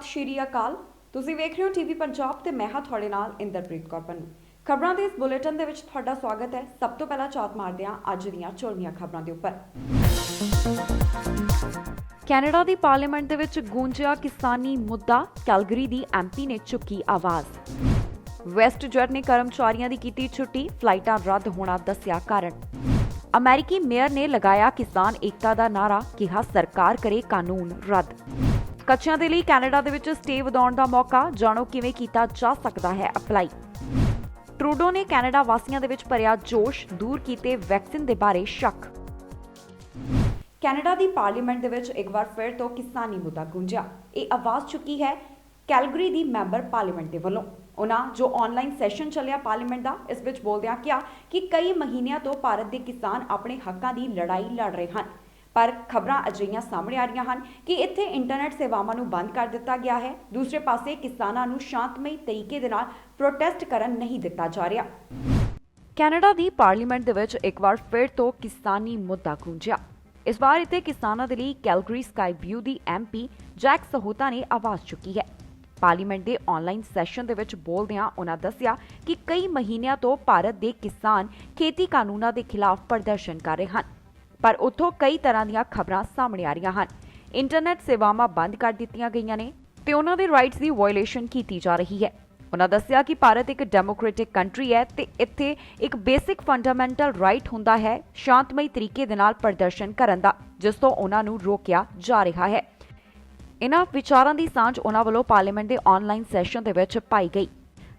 ਸਤਿ ਸ਼੍ਰੀ ਅਕਾਲ। ਤੁਸੀਂ ਵੇਖ ਰਹੇ ਹੋ ਟੀਵੀ ਪੰਜਾਬ ਤੇ ਮੈਂ ਹਾਂ ਤੁਹਾਡੇ ਨਾਲ ਇੰਦਰਪ੍ਰੀਤ ਕੌਰ ਪੰਨੂ। ਖਬਰਾਂ ਦੇ ਇਸ ਬੁਲੇਟਿਨ ਦੇ ਵਿੱਚ ਤੁਹਾਡਾ ਸਵਾਗਤ ਹੈ। ਸਭ ਤੋਂ ਪਹਿਲਾਂ ਝਾਤ ਮਾਰਦੇ ਹਾਂ ਅੱਜ ਦੀਆਂ ਝੋਲਵੀਆਂ ਖਬਰਾਂ ਦੇ ਉੱਪਰ। ਕੈਨੇਡਾ ਦੀ ਪਾਰਲੀਮੈਂਟ ਦੇ ਵਿੱਚ ਗੂੰਜਿਆ ਕਿਸਾਨੀ ਮੁੱਦਾ, ਕੈਲਗਰੀ ਦੀ ਐਮਪੀ ਨੇ ਚੁੱਕੀ ਆਵਾਜ਼। ਵੈਸਟ ਜੈਟ ਨੇ ਕਰਮਚਾਰੀਆਂ ਦੀ ਕੀਤੀ ਛੁੱਟੀ, ਫਲਾਈਟਾਂ ਰੱਦ ਹੋਣਾ ਦੱਸਿਆ ਕਾਰਨ। ਅਮਰੀਕੀ ਮੇਅਰ ਨੇ ਲਗਾਇਆ ਕਿਸਾਨ ਏਕਤਾ ਦਾ ਨਾਅਰਾ, ਕਿਹਾ ਸਰਕਾਰ ਕਰੇ ਕਾਨੂੰਨ ਰੱਦ। ਕੱਚਿਆਂ ਦੇ ਲਈ ਕੈਨੇਡਾ ਦੇ ਵਿੱਚ ਸਟੇ ਵਧਾਉਣ ਦਾ ਮੌਕਾ, ਜਾਣੋ ਕਿਵੇਂ ਕੀਤਾ ਜਾ ਸਕਦਾ ਹੈ ਅਪਲਾਈ। ਟਰੂਡੋ ਨੇ ਕੈਨੇਡਾ ਵਾਸੀਆਂ ਦੇ ਵਿੱਚ ਭਰਿਆ ਜੋਸ਼, ਦੂਰ ਕੀਤੇ ਵੈਕਸੀਨ ਦੇ ਬਾਰੇ ਸ਼ੱਕ। ਕੈਨੇਡਾ ਦੀ ਪਾਰਲੀਮੈਂਟ ਦੇ ਵਿੱਚ ਇੱਕ ਵਾਰ ਫਿਰ ਤੋਂ ਕਿਸਾਨੀ ਮੁੱਦਾ ਗੂੰਜਿਆ। ਇਹ ਆਵਾਜ਼ ਚੁੱਕੀ ਹੈ ਕੈਲਗਰੀ ਦੀ ਮੈਂਬਰ ਪਾਰਲੀਮੈਂਟ ਦੇ ਵੱਲੋਂ। ਉਹਨਾਂ ਜੋ ਆਨਲਾਈਨ ਸੈਸ਼ਨ ਚੱਲਿਆ ਪਾਰਲੀਮੈਂਟ ਦਾ, ਇਸ ਵਿੱਚ ਬੋਲਦਿਆਂ ਕਿਹਾ ਕਿ ਕਈ ਮਹੀਨਿਆਂ ਤੋਂ ਭਾਰਤ ਦੇ ਕਿਸਾਨ ਆਪਣੇ ਹੱਕਾਂ ਦੀ ਲੜਾਈ ਲੜ ਰਹੇ ਹਨ, ਪਰ ਖਬਰਾਂ ਅਜਿਹੀਆਂ ਸਾਹਮਣੇ ਆ ਰਹੀਆਂ ਹਨ ਕਿ ਇੱਥੇ ਇੰਟਰਨੈਟ ਸੇਵਾਵਾਂ ਨੂੰ ਬੰਦ ਕਰ ਦਿੱਤਾ ਗਿਆ ਹੈ। ਦੂਸਰੇ ਪਾਸੇ ਕਿਸਾਨਾਂ ਨੂੰ ਸ਼ਾਂਤਮਈ ਤਰੀਕੇ ਦੇ ਨਾਲ ਪ੍ਰੋਟੈਸਟ ਕਰਨ ਨਹੀਂ ਦਿੱਤਾ ਜਾ ਰਿਹਾ। ਕੈਨੇਡਾ ਦੀ ਪਾਰਲੀਮੈਂਟ ਦੇ ਵਿੱਚ ਇੱਕ ਵਾਰ ਫਿਰ ਤੋਂ ਕਿਸਾਨੀ ਮੁੱਦਾ ਗੂੰਜਿਆ। ਇਸ ਵਾਰ ਇੱਥੇ ਕਿਸਾਨਾਂ ਦੇ ਲਈ ਕੈਲਗਰੀ ਸਕਾਈ ਵਿਊ ਦੀ ਐਮਪੀ ਜੈਕ ਸਹੋਤਾ ਨੇ ਆਵਾਜ਼ ਚੁੱਕੀ ਹੈ। ਪਾਰਲੀਮੈਂਟ ਦੇ ਆਨਲਾਈਨ ਸੈਸ਼ਨ ਦੇ ਵਿੱਚ ਬੋਲਦਿਆਂ ਉਹਨਾਂ ਦੱਸਿਆ ਕਿ ਕਈ ਮਹੀਨਿਆਂ ਤੋਂ ਭਾਰਤ ਦੇ ਕਿਸਾਨ ਖੇਤੀ ਕਾਨੂੰਨਾਂ ਦੇ ਖਿਲਾਫ ਪ੍ਰਦਰਸ਼ਨ ਕਰ ਰਹੇ ਹਨ, ਪਰ ਉੱਥੋਂ ਕਈ ਤਰ੍ਹਾਂ ਦੀਆਂ ਖਬਰਾਂ ਸਾਹਮਣੇ ਆ ਰਹੀਆਂ ਹਨ। ਇੰਟਰਨੈਟ ਸੇਵਾਵਾਂ ਬੰਦ ਕਰ ਦਿੱਤੀਆਂ ਗਈਆਂ ਨੇ ਤੇ ਉਹਨਾਂ ਦੇ ਰਾਈਟਸ ਦੀ ਵਾਇਓਲੇਸ਼ਨ ਕੀਤੀ ਜਾ ਰਹੀ ਹੈ। ਉਹਨਾਂ ਦੱਸਿਆ ਕਿ ਭਾਰਤ ਇੱਕ ਡੈਮੋਕ੍ਰੈਟਿਕ ਕੰਟਰੀ ਹੈ ਤੇ ਇੱਥੇ ਇੱਕ ਬੇਸਿਕ ਫੰਡਾਮੈਂਟਲ ਰਾਈਟ ਹੁੰਦਾ ਹੈ ਸ਼ਾਂਤਮਈ ਤਰੀਕੇ ਦੇ ਨਾਲ ਪ੍ਰਦਰਸ਼ਨ ਕਰਨ ਦਾ, ਜਿਸ ਤੋਂ ਉਹਨਾਂ ਨੂੰ ਰੋਕਿਆ ਜਾ ਰਿਹਾ ਹੈ। ਇਹਨਾਂ ਵਿਚਾਰਾਂ ਦੀ ਸਾਂਝ ਉਹਨਾਂ ਵੱਲੋਂ ਪਾਰਲੀਮੈਂਟ ਦੇ ਆਨਲਾਈਨ ਸੈਸ਼ਨ ਦੇ ਵਿੱਚ ਪਾਈ ਗਈ।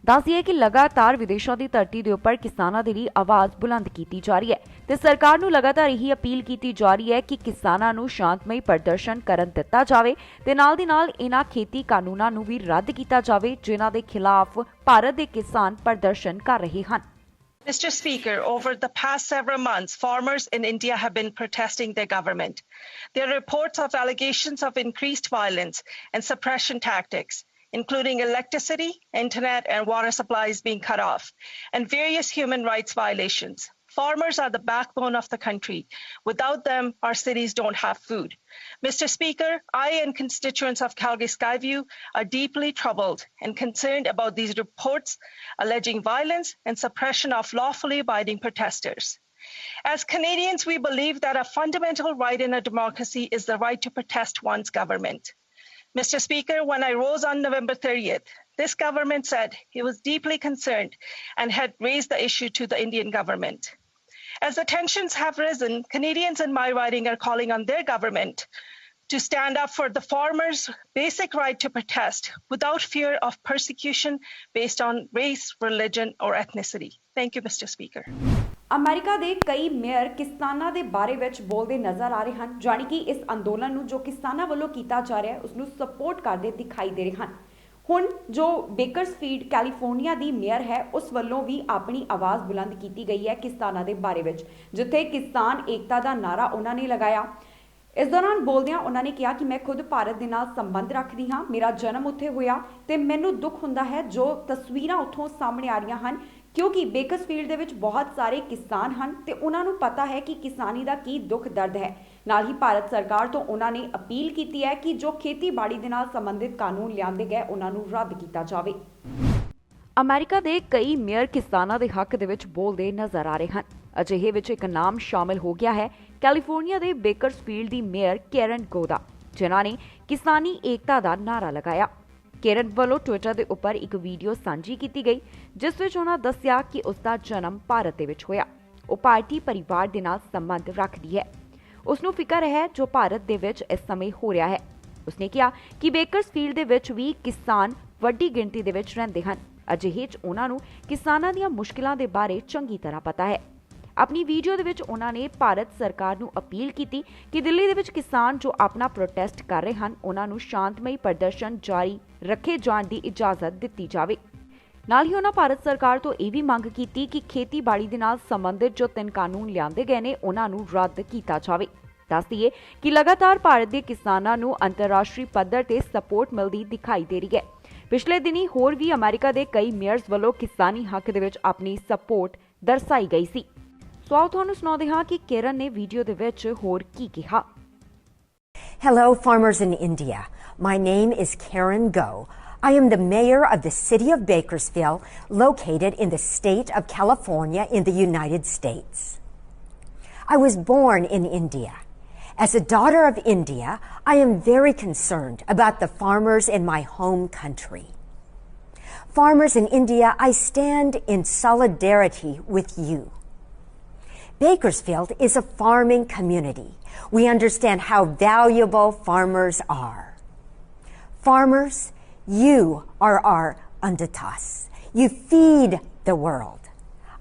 ਦੱਸਦੀਏ ਕਿ ਲਗਾਤਾਰ ਵਿਦੇਸ਼ਾਂ ਦੀ ਧਰਤੀ ਦੇ ਉੱਪਰ ਕਿਸਾਨਾਂ ਦੇ ਲਈ ਆਵਾਜ਼ ਬੁਲੰਦ ਕੀਤੀ ਜਾ ਰਹੀ ਹੈ ਤੇ ਸਰਕਾਰ ਨੂੰ ਲਗਾਤਾਰ ਇਹੀ ਅਪੀਲ ਕੀਤੀ ਜਾ ਰਹੀ ਹੈ ਕਿ ਕਿਸਾਨਾਂ ਨੂੰ ਸ਼ਾਂਤਮਈ ਪ੍ਰਦਰਸ਼ਨ ਕਰਨ ਦਿੱਤਾ ਜਾਵੇ ਤੇ ਨਾਲ ਦੀ ਨਾਲ ਇਹਨਾਂ ਖੇਤੀ ਕਾਨੂੰਨਾਂ ਨੂੰ ਵੀ ਰੱਦ ਕੀਤਾ ਜਾਵੇ ਜਿਨ੍ਹਾਂ ਦੇ ਖਿਲਾਫ ਭਾਰਤ ਦੇ ਕਿਸਾਨ ਪ੍ਰਦਰਸ਼ਨ ਕਰ ਰਹੇ ਹਨ। Mr. Speaker, over the past several months, farmers in India have been protesting their government. There are reports of allegations of increased violence and suppression tactics, including electricity, internet, and water supplies being cut off, and various human rights violations. Farmers are the backbone of the country. Without them, our cities don't have food. Mr. Speaker, I and constituents of Calgary Skyview are deeply troubled and concerned about these reports alleging violence and suppression of lawfully abiding protesters. As Canadians, we believe that a fundamental right in a democracy is the right to protest one's government. Mr. Speaker, when I rose on November 30th, this government said it was deeply concerned and had raised the issue to the Indian government. As the tensions have risen, Canadians in my riding are calling on their government to stand up for the farmers' basic right to protest without fear of persecution based on race, religion, or ethnicity. Thank you, Mr. Speaker. America ਦੇ ਕਈ mayor ਕਿਸਾਨਾਂ ਦੇ ਬਾਰੇ ਵਿੱਚ ਬੋਲਦੇ ਨਜ਼ਰ ਆ ਰਹੇ ਹਨ, ਜਾਣੀ ਕਿ ਇਸ ਅੰਦੋਲਨ ਨੂੰ ਜੋ ਕਿਸਾਨਾਂ ਵੱਲੋਂ ਕੀਤਾ ਜਾ ਰਿਹਾ ਹੈ ਉਸ ਨੂੰ ਸਪੋਰਟ ਕਰਦੇ ਦਿਖਾਈ ਦੇ ਰਹੇ ਹਨ। ਹੁਣ ਜੋ ਬੇਕਰਸਫੀਲਡ ਕੈਲੀਫੋਰਨੀਆ ਦੀ ਮੇਅਰ ਹੈ ਉਸ ਵੱਲੋਂ ਵੀ ਆਪਣੀ ਆਵਾਜ਼ ਬੁਲੰਦ ਕੀਤੀ ਗਈ ਹੈ ਕਿਸਾਨਾਂ ਦੇ ਬਾਰੇ ਵਿੱਚ, ਜਿੱਥੇ ਕਿਸਾਨ ਏਕਤਾ ਦਾ ਨਾਅਰਾ ਉਹਨਾਂ ਨੇ ਲਗਾਇਆ। ਇਸ ਦੌਰਾਨ ਬੋਲਦਿਆਂ ਉਹਨਾਂ ਨੇ ਕਿਹਾ ਕਿ ਮੈਂ ਖੁਦ ਭਾਰਤ ਦੇ ਨਾਲ ਸੰਬੰਧ ਰੱਖਦੀ ਹਾਂ, ਮੇਰਾ ਜਨਮ ਉੱਥੇ ਹੋਇਆ ਤੇ ਮੈਨੂੰ ਦੁੱਖ ਹੁੰਦਾ ਹੈ ਜੋ ਤਸਵੀਰਾਂ ਉੱਥੋਂ ਸਾਹਮਣੇ ਆ ਰਹੀਆਂ ਹਨ, ਕਿਉਂਕਿ ਬੇਕਰਸਫੀਲਡ ਦੇ ਵਿੱਚ ਬਹੁਤ ਸਾਰੇ ਕਿਸਾਨ ਹਨ ਤੇ ਉਹਨਾਂ ਨੂੰ ਪਤਾ ਹੈ ਕਿ ਕਿਸਾਨੀ ਦਾ ਕੀ ਦੁੱਖ ਦਰਦ ਹੈ। ਨਾਲ ਹੀ ਭਾਰਤ ਸਰਕਾਰ ਤੋਂ ਉਹਨਾਂ ਨੇ ਅਪੀਲ ਕੀਤੀ ਹੈ ਕਿ ਜੋ ਖੇਤੀਬਾੜੀ ਦੇ ਨਾਲ ਸੰਬੰਧਿਤ ਕਾਨੂੰਨ ਲਿਆਂਦੇ ਗਏ ਉਹਨਾਂ ਨੂੰ ਰੱਦ ਕੀਤਾ ਜਾਵੇ। ਅਮਰੀਕਾ ਦੇ ਕਈ ਮੇਅਰ ਕਿਸਾਨਾਂ ਦੇ ਹੱਕ ਦੇ ਵਿੱਚ ਬੋਲਦੇ ਨਜ਼ਰ ਆ ਰਹੇ ਹਨ। ਅਜਿਹੇ ਵਿੱਚ ਇੱਕ ਨਾਮ ਸ਼ਾਮਿਲ ਹੋ ਗਿਆ ਹੈ ਕੈਲੀਫੋਰਨੀਆ ਦੇ ਬੇਕਰਸਫੀਲਡ ਦੀ ਮੇਅਰ ਕੈਰਨ ਗੋ ਦਾ, ਜਿਨ੍ਹਾਂ ਨੇ ਕਿਸਾਨੀ ਏਕਤਾ ਦਾ ਨਾਅਰਾ ਲਗਾਇਆ। ਕੈਰਨ ਵੱਲੋਂ ਟਵਿੱਟਰ ਦੇ ਉੱਪਰ ਇੱਕ ਵੀਡੀਓ ਸਾਂਝੀ ਕੀਤੀ ਗਈ ਜਿਸ ਵਿੱਚ ਉਹਨਾਂ ਦੱਸਿਆ ਕਿ ਉਸ ਦਾ ਜਨਮ ਭਾਰਤ ਦੇ ਵਿੱਚ ਹੋਇਆ। ਉਹ ਭਾਰਤੀ ਪਰਿਵਾਰ ਦੇ ਨਾਲ ਸੰਬੰਧ ਰੱਖਦੀ ਹੈ। ਉਸ ਨੂੰ ਫਿਕਰ ਹੈ ਜੋ ਭਾਰਤ ਦੇ ਵਿੱਚ ਇਸ ਸਮੇਂ ਹੋ ਰਿਹਾ ਹੈ। ਉਸਨੇ ਕਿਹਾ ਕਿ ਬੇਕਰਸਫੀਲਡ ਦੇ ਵਿੱਚ ਵੀ ਕਿਸਾਨ ਵੱਡੀ ਗਿਣਤੀ ਦੇ ਵਿੱਚ ਰਹਿੰਦੇ ਹਨ। ਅਜਿਹੇ 'ਚ ਉਹਨਾਂ ਨੂੰ ਕਿਸਾਨਾਂ ਦੀਆਂ ਮੁਸ਼ਕਿਲਾਂ ਦੇ ਬਾਰੇ ਚੰਗੀ ਤਰ੍ਹਾਂ ਪਤਾ ਹੈ। ਆਪਣੀ ਵੀਡੀਓ ਦੇ ਵਿੱਚ ਉਹਨਾਂ ਨੇ ਭਾਰਤ ਸਰਕਾਰ ਨੂੰ ਅਪੀਲ ਕੀਤੀ ਕਿ ਦਿੱਲੀ ਦੇ ਵਿੱਚ ਕਿਸਾਨ ਜੋ ਆਪਣਾ ਪ੍ਰੋਟੈਸਟ ਕਰ ਰਹੇ ਹਨ ਉਹਨਾਂ ਨੂੰ ਸ਼ਾਂਤਮਈ ਪ੍ਰਦਰਸ਼ਨ ਜਾਰੀ ਰੱਖੇ ਜਾਣ ਦੀ ਇਜਾਜ਼ਤ ਦਿੱਤੀ ਜਾਵੇ। ਨਾਲ ਹੀ ਉਹਨਾਂ ਭਾਰਤ ਸਰਕਾਰ ਤੋਂ ਇਹ ਵੀ ਮੰਗ ਕੀਤੀ ਕਿ ਖੇਤੀਬਾੜੀ ਦੇ ਨਾਲ ਸੰਬੰਧਿਤ ਜੋ 3 ਕਾਨੂੰਨ ਲਿਆਂਦੇ ਗਏ ਨੇ ਉਹਨਾਂ ਨੂੰ ਰੱਦ ਕੀਤਾ ਜਾਵੇ। ਦੱਸ ਦਈਏ ਕਿ ਲਗਾਤਾਰ ਭਾਰਤ ਦੇ ਕਿਸਾਨਾਂ ਨੂੰ ਅੰਤਰਰਾਸ਼ਟਰੀ ਪੱਧਰ ਤੇ ਸਪੋਰਟ ਮਿਲਦੀ ਦਿਖਾਈ ਦੇ ਰਹੀ ਹੈ। ਪਿਛਲੇ ਦਿਨੀ ਹੋਰ ਵੀ ਅਮਰੀਕਾ ਦੇ ਕਈ ਮੇਅਰਸ ਵੱਲੋਂ ਕਿਸਾਨੀ ਹੱਕ ਦੇ ਵਿੱਚ ਆਪਣੀ ਸਪੋਰਟ ਦਰਸਾਈ ਗਈ ਸੀ। ਸੋ ਆਓ ਤੁਹਾਨੂੰ ਸੁਣਾਉਂਦੇ ਹਾਂ ਕਿ ਕੈਰਨ ਨੇ ਵੀਡੀਓ ਦੇ ਵਿੱਚ ਹੋਰ ਕੀ ਕਿਹਾ। Hello, farmers in India. My name is Karen Go. I am the mayor of the city of Bakersfield, located in the state of California in the United States. I was born in India. As a daughter of India, I am very concerned about the farmers in my home country. Farmers in India, I stand in solidarity with you. Bakersfield is a farming community. We understand how valuable farmers are. Farmers, you are our annadas. You feed the world.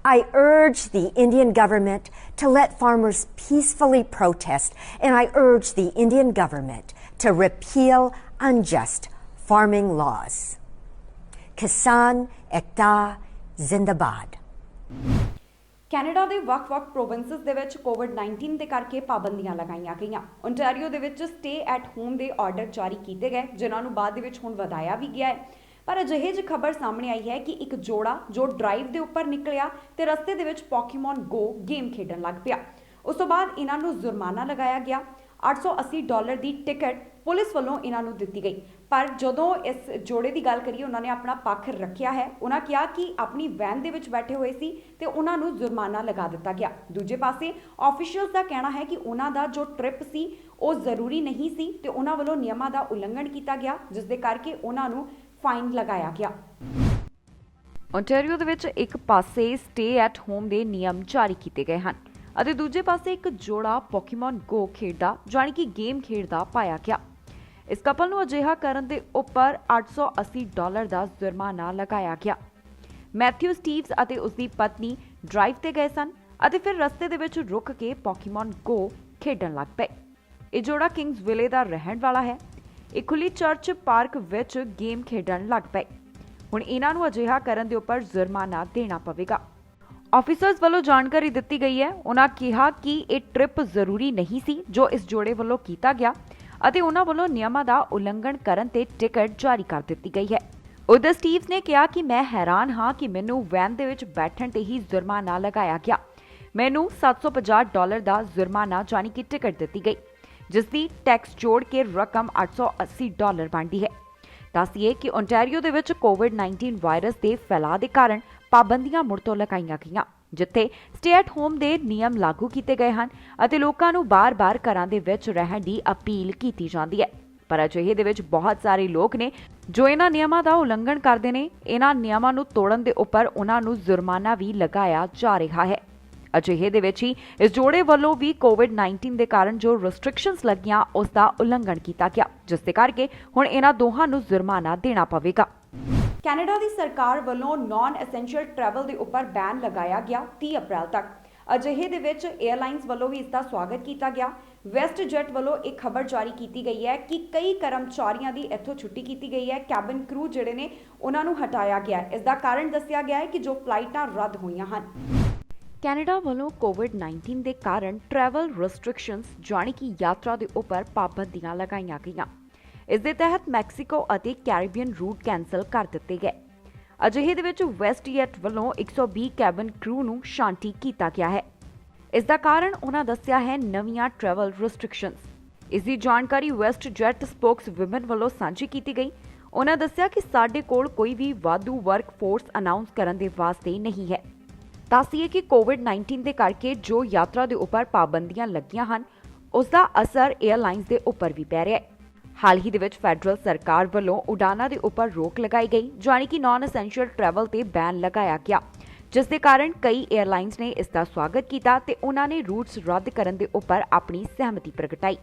I urge the Indian government to let farmers peacefully protest, and I urge the Indian government to repeal unjust farming laws. Kisan Ekta Zindabad. Canada ਦੇ ਵੱਖ-ਵੱਖ provinces ਦੇ ਵਿੱਚ ਕੋਵਿਡ-19 ਦੇ ਕਰਕੇ ਪਾਬੰਦੀਆਂ ਲਗਾਈਆਂ ਗਈਆਂ। Ontario ਦੇ ਵਿੱਚ ਸਟੇ ਐਟ ਹੋਮ ਦੇ ਆਰਡਰ ਜਾਰੀ ਕੀਤੇ ਗਏ, ਜਿਨ੍ਹਾਂ ਨੂੰ ਬਾਅਦ ਦੇ ਵਿੱਚ ਹੁਣ ਵਧਾਇਆ ਵੀ ਗਿਆ ਹੈ। ਪਰ ਅਜਿਹੇ ਜਿਹੀ ਖਬਰ ਸਾਹਮਣੇ ਆਈ ਹੈ ਕਿ ਇੱਕ ਜੋੜਾ ਜੋ ਡਰਾਈਵ ਦੇ ਉੱਪਰ ਨਿਕਲਿਆ ਤੇ ਰਸਤੇ ਦੇ ਵਿੱਚ ਪੋਕੀਮੋਨ ਗੋ ਗੇਮ ਖੇਡਣ ਲੱਗ ਪਿਆ। ਉਸ ਤੋਂ ਬਾਅਦ ਇਹਨਾਂ ਨੂੰ ਜੁਰਮਾਨਾ ਲਗਾਇਆ ਗਿਆ। $880 ਦੀ ਟਿਕਟ ਪੁਲਿਸ ਵੱਲੋਂ ਇਹਨਾਂ ਨੂੰ ਦਿੱਤੀ ਗਈ। ਪਰ ਜਦੋਂ ਇਸ ਜੋੜੇ ਦੀ ਗੱਲ ਕਰੀਏ, ਉਹਨਾਂ ਨੇ ਆਪਣਾ ਪੱਖ ਰੱਖਿਆ ਹੈ। ਉਹਨਾਂ ਕਿਹਾ ਕਿ ਆਪਣੀ ਵੈਨ ਦੇ ਵਿੱਚ ਬੈਠੇ ਹੋਏ ਸੀ ਤੇ ਉਹਨਾਂ ਨੂੰ ਜੁਰਮਾਨਾ ਲਗਾ ਦਿੱਤਾ ਗਿਆ। ਦੂਜੇ ਪਾਸੇ ਆਫੀਸ਼ੀਅਲਸ ਦਾ ਕਹਿਣਾ ਹੈ ਕਿ ਉਹਨਾਂ ਦਾ ਜੋ ਟ੍ਰਿਪ ਸੀ ਉਹ ਜ਼ਰੂਰੀ ਨਹੀਂ ਸੀ ਤੇ ਉਹਨਾਂ ਵੱਲੋਂ ਨਿਯਮਾਂ ਦਾ ਉਲੰਘਣ ਕੀਤਾ ਗਿਆ, ਜਿਸ ਦੇ ਕਰਕੇ ਉਹਨਾਂ ਨੂੰ ਫਾਈਨ ਲਗਾਇਆ ਗਿਆ। ਓਨਟਾਰੀਓ ਦੇ ਵਿੱਚ ਇੱਕ ਪਾਸੇ ਸਟੇ ਐਟ ਹੋਮ ਦੇ ਨਿਯਮ ਜਾਰੀ ਕੀਤੇ ਗਏ ਹਨ ਅਤੇ ਦੂਜੇ ਪਾਸੇ ਇੱਕ ਜੋੜਾ ਪੋਕੀਮੋਨ ਗੋ ਖੇਡਦਾ ਜਾਣੀ ਕਿ ਗੇਮ ਖੇਡਦਾ ਪਾਇਆ ਗਿਆ। ਇਸ ਕਪਲ ਨੂੰ ਅਜਿਹਾ ਕਰਨ ਦੇ ਉੱਪਰ $880 ਦਾ ਜੁਰਮਾਨਾ ਲਗਾਇਆ ਗਿਆ। ਮੈਥਿਊ ਸਟੀਵਸ ਅਤੇ ਉਸਦੀ ਪਤਨੀ ਡਰਾਈਵ ਤੇ ਗਏ ਸਨ ਅਤੇ ਫਿਰ ਰਸਤੇ ਦੇ ਵਿੱਚ ਰੁਕ ਕੇ ਪੋਕੀਮੋਨ ਗੋ ਖੇਡਣ ਲੱਗ ਪਏ। ਇਹ ਜੋੜਾ ਕਿੰਗਸਵਿਲੇ ਦਾ ਰਹਿਣ ਵਾਲਾ ਹੈ। ਇਹ ਖੁੱਲੀ ਚਰਚ ਪਾਰਕ ਵਿੱਚ ਗੇਮ ਖੇਡਣ ਲੱਗ ਪਏ। ਹੁਣ ਇਹਨਾਂ ਨੂੰ ਅਜਿਹਾ ਕਰਨ ਦੇ ਉੱਪਰ ਜੁਰਮਾਨਾ ਦੇਣਾ ਪਵੇਗਾ। ਆਫੀਸਰਸ ਵੱਲੋਂ ਜਾਣਕਾਰੀ ਦਿੱਤੀ ਗਈ ਹੈ। ਉਹਨਾਂ ਕਿਹਾ ਕਿ ਇਹ ਟ੍ਰਿਪ ਜ਼ਰੂਰੀ ਨਹੀਂ ਸੀ ਜੋ ਇਸ ਜੋੜੇ ਵੱਲੋਂ ਕੀਤਾ ਗਿਆ ਅਤੇ ਉਹਨਾਂ ਵੱਲੋਂ ਨਿਯਮਾਂ ਦਾ ਉਲੰਘਣ ਕਰਨ ਤੇ ਟਿਕਟ ਜਾਰੀ ਕਰ ਦਿੱਤੀ ਗਈ ਹੈ। ਉਧਰ ਸਟੀਵਸ ਨੇ ਕਿਹਾ ਕਿ ਮੈਂ ਹੈਰਾਨ ਹਾਂ ਕਿ ਮੈਨੂੰ ਵੈਨ ਦੇ ਵਿੱਚ ਬੈਠਣ ਤੇ ਹੀ ਜੁਰਮਾਨਾ ਲਗਾਇਆ ਗਿਆ। ਮੈਨੂੰ $750 ਦਾ ਜੁਰਮਾਨਾ ਜਾਣੀ ਕਿ ਟਿਕਟ ਦਿੱਤੀ ਗਈ, ਜਿਸ ਦੀ ਟੈਕਸ ਜੋੜ ਕੇ ਰਕਮ $880 ਬਣਦੀ ਹੈ। ਦੱਸੀਏ ਕਿ ਓਨਟਾਰੀਓ ਦੇ ਵਿੱਚ ਕੋਵਿਡ-19 ਵਾਇਰਸ ਦੇ ਫੈਲਾਅ ਦੇ ਕਾਰਨ ਪਾਬੰਦੀਆਂ ਮੁੜ ਤੋਂ ਲਗਾਈਆਂ ਗਈਆਂ, ਜਿੱਥੇ ਸਟੇ ਐਟ ਹੋਮ ਦੇ ਨਿਯਮ ਲਾਗੂ ਕੀਤੇ ਗਏ ਹਨ ਅਤੇ ਲੋਕਾਂ ਨੂੰ ਬਾਰ-ਬਾਰ ਘਰਾਂ ਦੇ ਵਿੱਚ ਰਹਿਣ ਦੀ ਅਪੀਲ ਕੀਤੀ ਜਾਂਦੀ ਹੈ। ਪਰ ਅਜਿਹੇ ਦੇ ਵਿੱਚ ਬਹੁਤ ਸਾਰੇ ਲੋਕ ਨੇ ਜੋ ਇਹਨਾਂ ਨਿਯਮਾਂ ਦਾ ਉਲੰਘਣ ਕਰਦੇ ਨੇ। ਇਹਨਾਂ ਨਿਯਮਾਂ ਨੂੰ ਤੋੜਨ ਦੇ ਉੱਪਰ ਉਹਨਾਂ ਨੂੰ ਜੁਰਮਾਨਾ ਵੀ ਲਗਾਇਆ ਜਾ ਰਿਹਾ ਹੈ। ਅਜਿਹੇ ਦੇ ਵਿੱਚ ਹੀ ਇਸ ਜੋੜੇ ਵੱਲੋਂ ਵੀ ਕੋਵਿਡ-19 ਦੇ ਕਾਰਨ ਜੋ ਰੈਸਟ੍ਰਿਕਸ਼ਨਸ ਲੱਗੀਆਂ ਉਸ ਦਾ ਉਲੰਘਣ ਕੀਤਾ ਗਿਆ, ਜਿਸ ਦੇ ਕਰਕੇ ਹੁਣ ਇਹਨਾਂ ਦੋਹਾਂ ਨੂੰ ਜੁਰਮਾਨਾ ਦੇਣਾ ਪਵੇਗਾ। ਕੈਨੇਡਾ ਦੀ ਸਰਕਾਰ ਵੱਲੋਂ ਨਾਨ ਐਸੈਂਸ਼ੀਅਲ ਟਰੈਵਲ ਦੇ ਉੱਪਰ ਬੈਨ ਲਗਾਇਆ ਗਿਆ 30 ਅਪ੍ਰੈਲ ਤੱਕ। ਅਜਿਹੇ ਦੇ ਵਿੱਚ 에ਅਰਲਾਈਨਸ ਵੱਲੋਂ ਵੀ ਇਸ ਦਾ ਸਵਾਗਤ ਕੀਤਾ ਗਿਆ। ਵੈਸਟ ਜੈਟ ਵੱਲੋਂ ਇੱਕ ਖਬਰ ਜਾਰੀ ਕੀਤੀ ਗਈ ਹੈ ਕਿ ਕਈ ਕਰਮਚਾਰੀਆਂ ਦੀ ਇੱਥੋਂ ਛੁੱਟੀ ਕੀਤੀ ਗਈ ਹੈ। ਕੈਬਨ ਕਰੂ ਜਿਹੜੇ ਨੇ ਉਹਨਾਂ ਨੂੰ ਹਟਾਇਆ ਗਿਆ ਹੈ। ਇਸ ਦਾ ਕਾਰਨ ਦੱਸਿਆ ਗਿਆ ਹੈ ਕਿ ਜੋ ਫਲਾਈਟਾਂ ਰੱਦ ਹੋਈਆਂ ਹਨ। ਕੈਨੇਡਾ ਵੱਲੋਂ ਕੋਵਿਡ-19 ਦੇ ਕਾਰਨ ਟਰੈਵਲ ਰੈਸਟ੍ਰਿਕਸ਼ਨਸ ਜਾਣੀ ਕਿ ਯਾਤਰਾ ਦੇ ਉੱਪਰ ਪਾਬੰਦੀਆਂ ਲਗਾਈਆਂ ਗਈਆਂ। ਇਸ ਦੇ ਤਹਿਤ ਮੈਕਸੀਕੋ ਅਤੇ ਕੈਰੀਬੀਅਨ ਰੂਟ ਕੈਂਸਲ ਕਰ ਦਿੱਤੇ ਗਏ। ਅਜਿਹੇ ਦੇ ਵਿੱਚ ਵੈਸਟ ਜੈਟ ਵੱਲੋਂ 120 ਕੈਬਨ ਕਰੂ ਨੂੰ ਸ਼ਾਂਤੀ ਕੀਤਾ ਗਿਆ ਹੈ। ਇਸ ਦਾ ਕਾਰਨ ਉਹਨਾਂ ਦੱਸਿਆ ਹੈ ਨਵੀਆਂ ਟਰੈਵਲ ਰੈਸਟ੍ਰਿਕਸ਼ਨਸ। ਇਸ ਦੀ ਜਾਣਕਾਰੀ ਵੈਸਟ ਜੈਟ ਸਪੋਕਸ ਵਿਮਨ ਵੱਲੋਂ ਸਾਂਝੀ ਕੀਤੀ ਗਈ। ਉਹਨਾਂ ਦੱਸਿਆ ਕਿ ਸਾਡੇ ਕੋਲ ਕੋਈ ਵੀ ਵਾਧੂ ਵਰਕ ਫੋਰਸ ਅਨਾਉਂਸ ਕਰਨ ਦੇ ਵਾਸਤੇ ਨਹੀਂ ਹੈ। ਦੱਸੀਏ ਕਿ ਕੋਵਿਡ-19 ਦੇ ਕਰਕੇ ਜੋ ਯਾਤਰਾ ਦੇ ਉੱਪਰ ਪਾਬੰਦੀਆਂ ਲੱਗੀਆਂ ਹਨ ਉਸ ਦਾ ਅਸਰ 에ਅਰਲਾਈਨਸ ਦੇ ਉੱਪਰ ਵੀ ਪੈ ਰਿਹਾ ਹੈ। ਹਾਲ ਹੀ ਦੇ ਵਿੱਚ ਫੈਡਰਲ ਸਰਕਾਰ ਵੱਲੋਂ ਉਡਾਨਾਂ ਦੇ ਉੱਪਰ ਰੋਕ ਲਗਾਈ ਗਈ, ਜਾਣੀ ਕਿ ਨਾਨ ਐਸੈਂਸ਼ੀਅਲ ਟਰੈਵਲ ਤੇ ਬੈਨ ਲਗਾਇਆ ਗਿਆ, ਜਿਸ ਦੇ ਕਾਰਨ ਕਈ 에ਅਰਲਾਈਨਸ ਨੇ ਇਸ ਦਾ ਸਵਾਗਤ ਕੀਤਾ ਤੇ ਉਹਨਾਂ ਨੇ ਰੂਟਸ ਰੱਦ ਕਰਨ ਦੇ ਉੱਪਰ ਆਪਣੀ ਸਹਿਮਤੀ ਪ੍ਰਗਟਾਈ।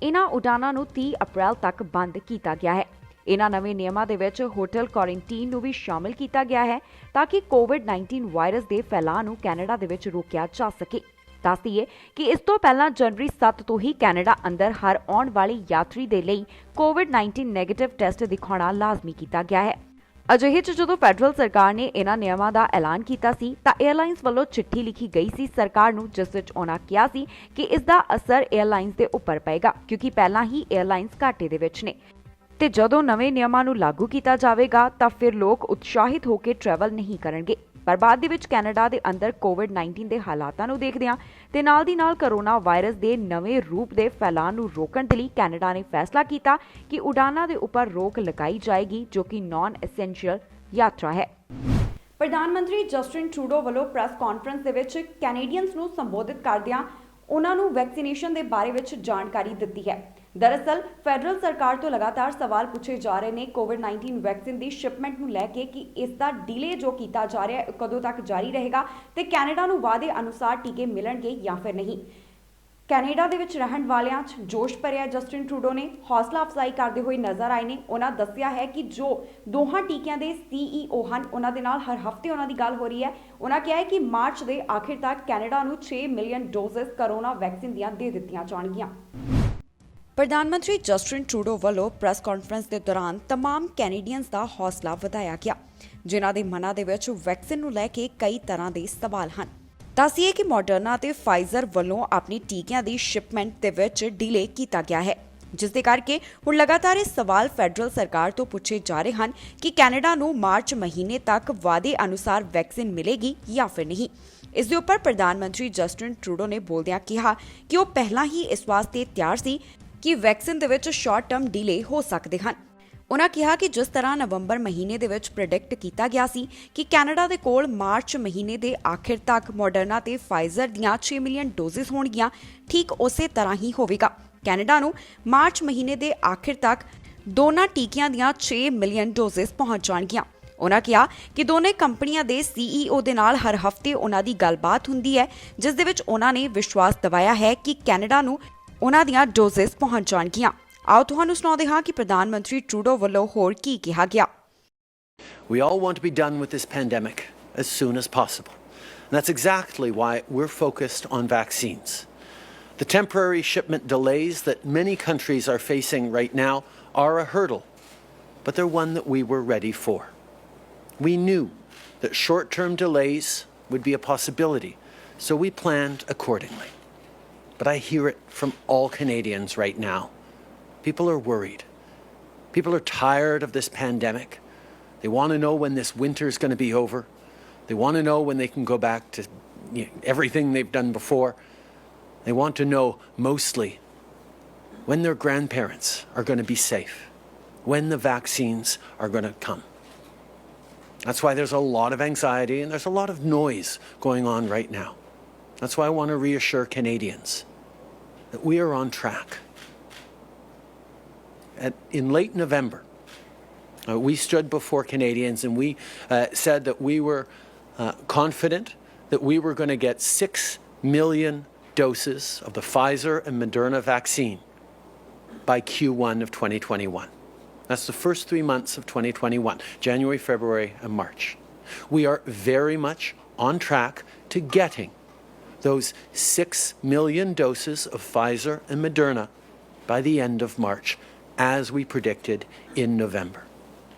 ਇਹਨਾਂ ਉਡਾਨਾਂ ਨੂੰ 30 ਅਪ੍ਰੈਲ ਤੱਕ ਬੰਦ ਕੀਤਾ ਗਿਆ ਹੈ। ਇਹਨਾਂ ਨਵੇਂ ਨਿਯਮਾਂ ਦੇ ਵਿੱਚ ਹੋਟਲ ਕੁਆਰੰਟੀਨ ਨੂੰ ਵੀ ਸ਼ਾਮਲ ਕੀਤਾ ਗਿਆ ਹੈ ਤਾਂ ਕਿ ਕੋਵਿਡ-19 ਵਾਇਰਸ ਦੇ ਫੈਲਾਅ ਨੂੰ ਕੈਨੇਡਾ ਦੇ ਵਿੱਚ ਰੋਕਿਆ ਜਾ ਸਕੇ। ਦੱਸ ਦਈਏ ਕਿ ਇਸ ਤੋਂ ਪਹਿਲਾਂ ਜਨਵਰੀ 7 ਤੋਂ ਹੀ ਕੈਨੇਡਾ ਅੰਦਰ ਹਰ ਆਉਣ ਵਾਲੀ ਯਾਤਰੀ ਦੇ ਲਈ ਕੋਵਿਡ-19 ਨੈਗੇਟਿਵ ਟੈਸਟ ਦਿਖਾਉਣਾ ਲਾਜ਼ਮੀ ਕੀਤਾ ਗਿਆ ਹੈ। ਅਜਿਹੇ 'ਚ ਜਦੋਂ ਫੈਡਰਲ ਸਰਕਾਰ ਨੇ ਇਹਨਾਂ ਨਿਯਮਾਂ ਦਾ ਐਲਾਨ ਕੀਤਾ ਸੀ ਤਾਂ 에ਅਰਲਾਈਨਸ ਵੱਲੋਂ ਚਿੱਠੀ ਲਿਖੀ ਗਈ ਸੀ ਸਰਕਾਰ ਨੂੰ, ਜਿਸ ਵਿੱਚ ਉਹਨਾਂ ਕਿਹਾ ਸੀ ਕਿ ਇਸ ਦਾ ਅਸਰ 에ਅਰਲਾਈਨਸ ਦੇ ਉੱਪਰ ਪਏਗਾ ਕਿਉਂਕਿ ਪਹਿਲਾਂ ਹੀ 에ਅਰਲਾਈਨਸ ਘਾਟੇ ਦੇ ਵਿੱਚ ਨੇ। ਤੇ ਜਦੋਂ ਨਵੇਂ ਨਿਯਮਾਂ ਨੂੰ ਲਾਗੂ ਕੀਤਾ ਜਾਵੇਗਾ ਤਾਂ ਫਿਰ ਲੋਕ ਉਤਸ਼ਾਹਿਤ ਹੋ ਕੇ ਟਰੈਵਲ ਨਹੀਂ ਕਰਨਗੇ। ਪਰ ਬਾਅਦ ਦੇ ਵਿੱਚ ਕੈਨੇਡਾ ਦੇ ਅੰਦਰ ਕੋਵਿਡ-19 ਦੇ ਹਾਲਾਤਾਂ ਨੂੰ ਦੇਖਦਿਆਂ ਤੇ ਨਾਲ ਦੀ ਨਾਲ ਕਰੋਨਾ ਵਾਇਰਸ ਦੇ ਨਵੇਂ ਰੂਪ ਦੇ ਫੈਲਾਅ ਨੂੰ ਰੋਕਣ ਦੇ ਲਈ ਕੈਨੇਡਾ ਨੇ ਫੈਸਲਾ ਕੀਤਾ ਕਿ ਉਡਾਨਾਂ ਦੇ ਉੱਪਰ ਰੋਕ ਲਗਾਈ ਜਾਏਗੀ, ਜੋ ਕਿ ਨਾਨ ਐਸੈਂਸ਼ੀਅਲ ਯਾਤਰਾ ਹੈ। ਪ੍ਰਧਾਨ ਮੰਤਰੀ ਜਸਟਿਨ ਟਰੂਡੋ ਵੱਲੋਂ ਪ੍ਰੈਸ ਕਾਨਫਰੰਸ ਦੇ ਵਿੱਚ ਕੈਨੇਡੀਅਨਸ ਨੂੰ ਸੰਬੋਧਿਤ ਕਰਦਿਆਂ ਉਹਨਾਂ ਨੂੰ ਵੈਕਸੀਨੇਸ਼ਨ ਦੇ ਬਾਰੇ ਵਿੱਚ ਜਾਣਕਾਰੀ ਦਿੱਤੀ ਹੈ। ਦਰਅਸਲ ਫੈਡਰਲ ਸਰਕਾਰ ਤੋਂ ਲਗਾਤਾਰ ਸਵਾਲ ਪੁੱਛੇ ਜਾ ਰਹੇ ਨੇ ਕੋਵਿਡ-19 ਵੈਕਸੀਨ ਦੀ ਸ਼ਿਪਮੈਂਟ ਨੂੰ ਲੈ ਕੇ ਕਿ ਇਸ ਦਾ ਡਿਲੇ ਜੋ ਕੀਤਾ ਜਾ ਰਿਹਾ ਹੈ ਕਦੋਂ ਤੱਕ ਜਾਰੀ ਰਹੇਗਾ ਤੇ ਕੈਨੇਡਾ ਨੂੰ ਵਾਅਦੇ ਅਨੁਸਾਰ ਟੀਕੇ ਮਿਲਣਗੇ ਜਾਂ ਫਿਰ ਨਹੀਂ। ਕੈਨੇਡਾ ਦੇ ਵਿੱਚ ਰਹਿਣ ਵਾਲਿਆਂ 'ਚ ਜੋਸ਼ ਭਰਿਆ ਜਸਟਿਨ ਟਰੂਡੋ ਨੇ ਹੌਸਲਾ ਅਫਜ਼ਾਈ ਕਰਦੇ ਹੋਏ ਨਜ਼ਰ ਆਏ ਨੇ। ਉਹਨਾਂ ਦੱਸਿਆ ਹੈ ਕਿ ਜੋ ਦੋਹਾਂ ਟੀਕਿਆਂ ਦੇ CEO ਹਨ ਉਹਨਾਂ ਦੇ ਨਾਲ ਹਰ ਹਫ਼ਤੇ ਉਹਨਾਂ ਦੀ ਗੱਲ ਹੋ ਰਹੀ ਹੈ। ਉਹਨਾਂ ਕਿਹਾ ਹੈ ਕਿ ਮਾਰਚ ਦੇ ਆਖਿਰ ਤੱਕ ਕੈਨੇਡਾ ਨੂੰ 6 ਮਿਲੀਅਨ ਡੋਜ਼ਸ ਕਰੋਨਾ ਵੈਕਸੀਨ ਦੀਆਂ ਦੇ ਦਿੱਤੀਆਂ ਜਾਣਗੀਆਂ। ਪ੍ਰਧਾਨ ਮੰਤਰੀ ਜਸਟਿਨ ਟਰੂਡੋ ਵੱਲੋਂ ਪ੍ਰੈਸ ਕਾਨਫਰੰਸ ਦੇ ਦੌਰਾਨ तमाम ਕੈਨੇਡੀਅਨਸ ਦਾ ਹੌਸਲਾ ਵਧਾਇਆ ਗਿਆ, ਜਿਨ੍ਹਾਂ ਦੇ ਮਨਾਂ ਦੇ ਵਿੱਚ ਵੈਕਸੀਨ ਨੂੰ ਲੈ ਕੇ ਕਈ ਤਰ੍ਹਾਂ ਦੇ ਸਵਾਲ ਹਨ। ਦੱਸੀਏ ਕਿ ਮੋਡਰਨਾ ਤੇ ਫਾਈਜ਼ਰ ਵੱਲੋਂ ਆਪਣੀ ਟੀਕਿਆਂ ਦੀ ਸ਼ਿਪਮੈਂਟ ਦੇ ਵਿੱਚ ਡਿਲੇ ਕੀਤਾ ਗਿਆ ਹੈ, ਜਿਸ ਦੇ ਕਰਕੇ ਹੁਣ ਲਗਾਤਾਰ ਇਹ ਸਵਾਲ ਫੈਡਰਲ ਸਰਕਾਰ ਤੋਂ ਪੁੱਛੇ ਜਾ ਰਹੇ ਹਨ ਕਿ ਕੈਨੇਡਾ ਨੂੰ ਮਾਰਚ ਮਹੀਨੇ ਤੱਕ ਵਾਅਦੇ ਅਨੁਸਾਰ ਵੈਕਸੀਨ ਮਿਲੇਗੀ ਜਾਂ ਫਿਰ ਨਹੀਂ। ਇਸ ਦੇ ਉੱਪਰ ਪ੍ਰਧਾਨ ਮੰਤਰੀ ਜਸਟਿਨ ਟਰੂਡੋ ਨੇ ਬੋਲਦਿਆਂ ਕਿਹਾ ਕਿ ਉਹ ਪਹਿਲਾਂ ਹੀ ਇਸ ਵਾਸਤੇ ਤਿਆਰ ਸੀ ਕਿ ਵੈਕਸੀਨ ਦੇ ਵਿੱਚ ਸ਼ਾਰਟ ਟਰਮ ਡਿਲੇ ਹੋ ਸਕਦੇ ਹਨ। ਉਹਨਾਂ ਕਿਹਾ ਕਿ ਜਿਸ ਤਰ੍ਹਾਂ ਨਵੰਬਰ ਮਹੀਨੇ ਦੇ ਵਿੱਚ ਪ੍ਰੈਡਿਕਟ ਕੀਤਾ ਗਿਆ ਸੀ ਕਿ ਕੈਨੇਡਾ ਦੇ ਕੋਲ ਮਾਰਚ ਮਹੀਨੇ ਦੇ ਆਖਿਰ ਤੱਕ ਮੋਡਰਨਾ ਤੇ ਫਾਈਜ਼ਰ ਦੀਆਂ 6 ਮਿਲੀਅਨ ਡੋਜ਼ਸ ਹੋਣਗੀਆਂ, ਠੀਕ ਉਸੇ ਤਰ੍ਹਾਂ ਹੀ ਹੋਵੇਗਾ। ਕੈਨੇਡਾ ਨੂੰ ਮਾਰਚ ਮਹੀਨੇ ਦੇ ਆਖਿਰ ਤੱਕ ਦੋਨਾਂ ਟੀਕਿਆਂ ਦੀਆਂ 6 ਮਿਲੀਅਨ ਡੋਜ਼ਸ ਪਹੁੰਚ ਜਾਣਗੀਆਂ। ਉਹਨਾਂ ਕਿਹਾ ਕਿ ਦੋਨੇ ਕੰਪਨੀਆਂ ਦੇ CEO ਦੇ ਨਾਲ ਹਰ ਹਫ਼ਤੇ ਉਹਨਾਂ ਦੀ ਗੱਲਬਾਤ ਹੁੰਦੀ ਹੈ, ਜਿਸ ਦੇ ਵਿੱਚ ਉਹਨਾਂ ਨੇ ਵਿਸ਼ਵਾਸ ਦਿਵਾਇਆ ਹੈ ਕਿ ਕੈਨੇਡਾ ਨੂੰ ਉਹਨਾਂ ਦੀਆਂ ਡੋਜ਼ਸ ਪਹੁੰਚ ਜਾਣਗੀਆਂ। ਆਓ ਤੁਹਾਨੂੰ ਸੁਣਾਉਂਦੇ ਹਾਂ ਕਿ ਪ੍ਰਧਾਨ ਮੰਤਰੀ ਟਰੂਡੋ ਵੱਲੋਂ ਹੋਰ ਕੀ ਕਿਹਾ ਗਿਆ। We all want to be done with this pandemic as soon as possible. And that's exactly why we're focused on vaccines. The temporary shipment delays that many countries are facing right now are a hurdle, but they're one that we were ready for. We knew that short-term delays would be a possibility, so we planned accordingly. But I hear it from all Canadians right now. People are worried. People are tired of this pandemic. They want to know when this winter is going to be over. They want to know when they can go back to everything they've done before. They want to know mostly when their grandparents are going to be safe, when the vaccines are going to come. That's why there's a lot of anxiety and there's a lot of noise going on right now. That's why I want to reassure Canadians that we are on track. In late November, we stood before Canadians and we said that we were confident that we were going to get 6 million doses of the Pfizer and Moderna vaccine by Q1 of 2021. That's the first 3 months of 2021, January, February, and March. We are very much on track to getting those 6 million doses of Pfizer and Moderna by the end of March, as we predicted in November.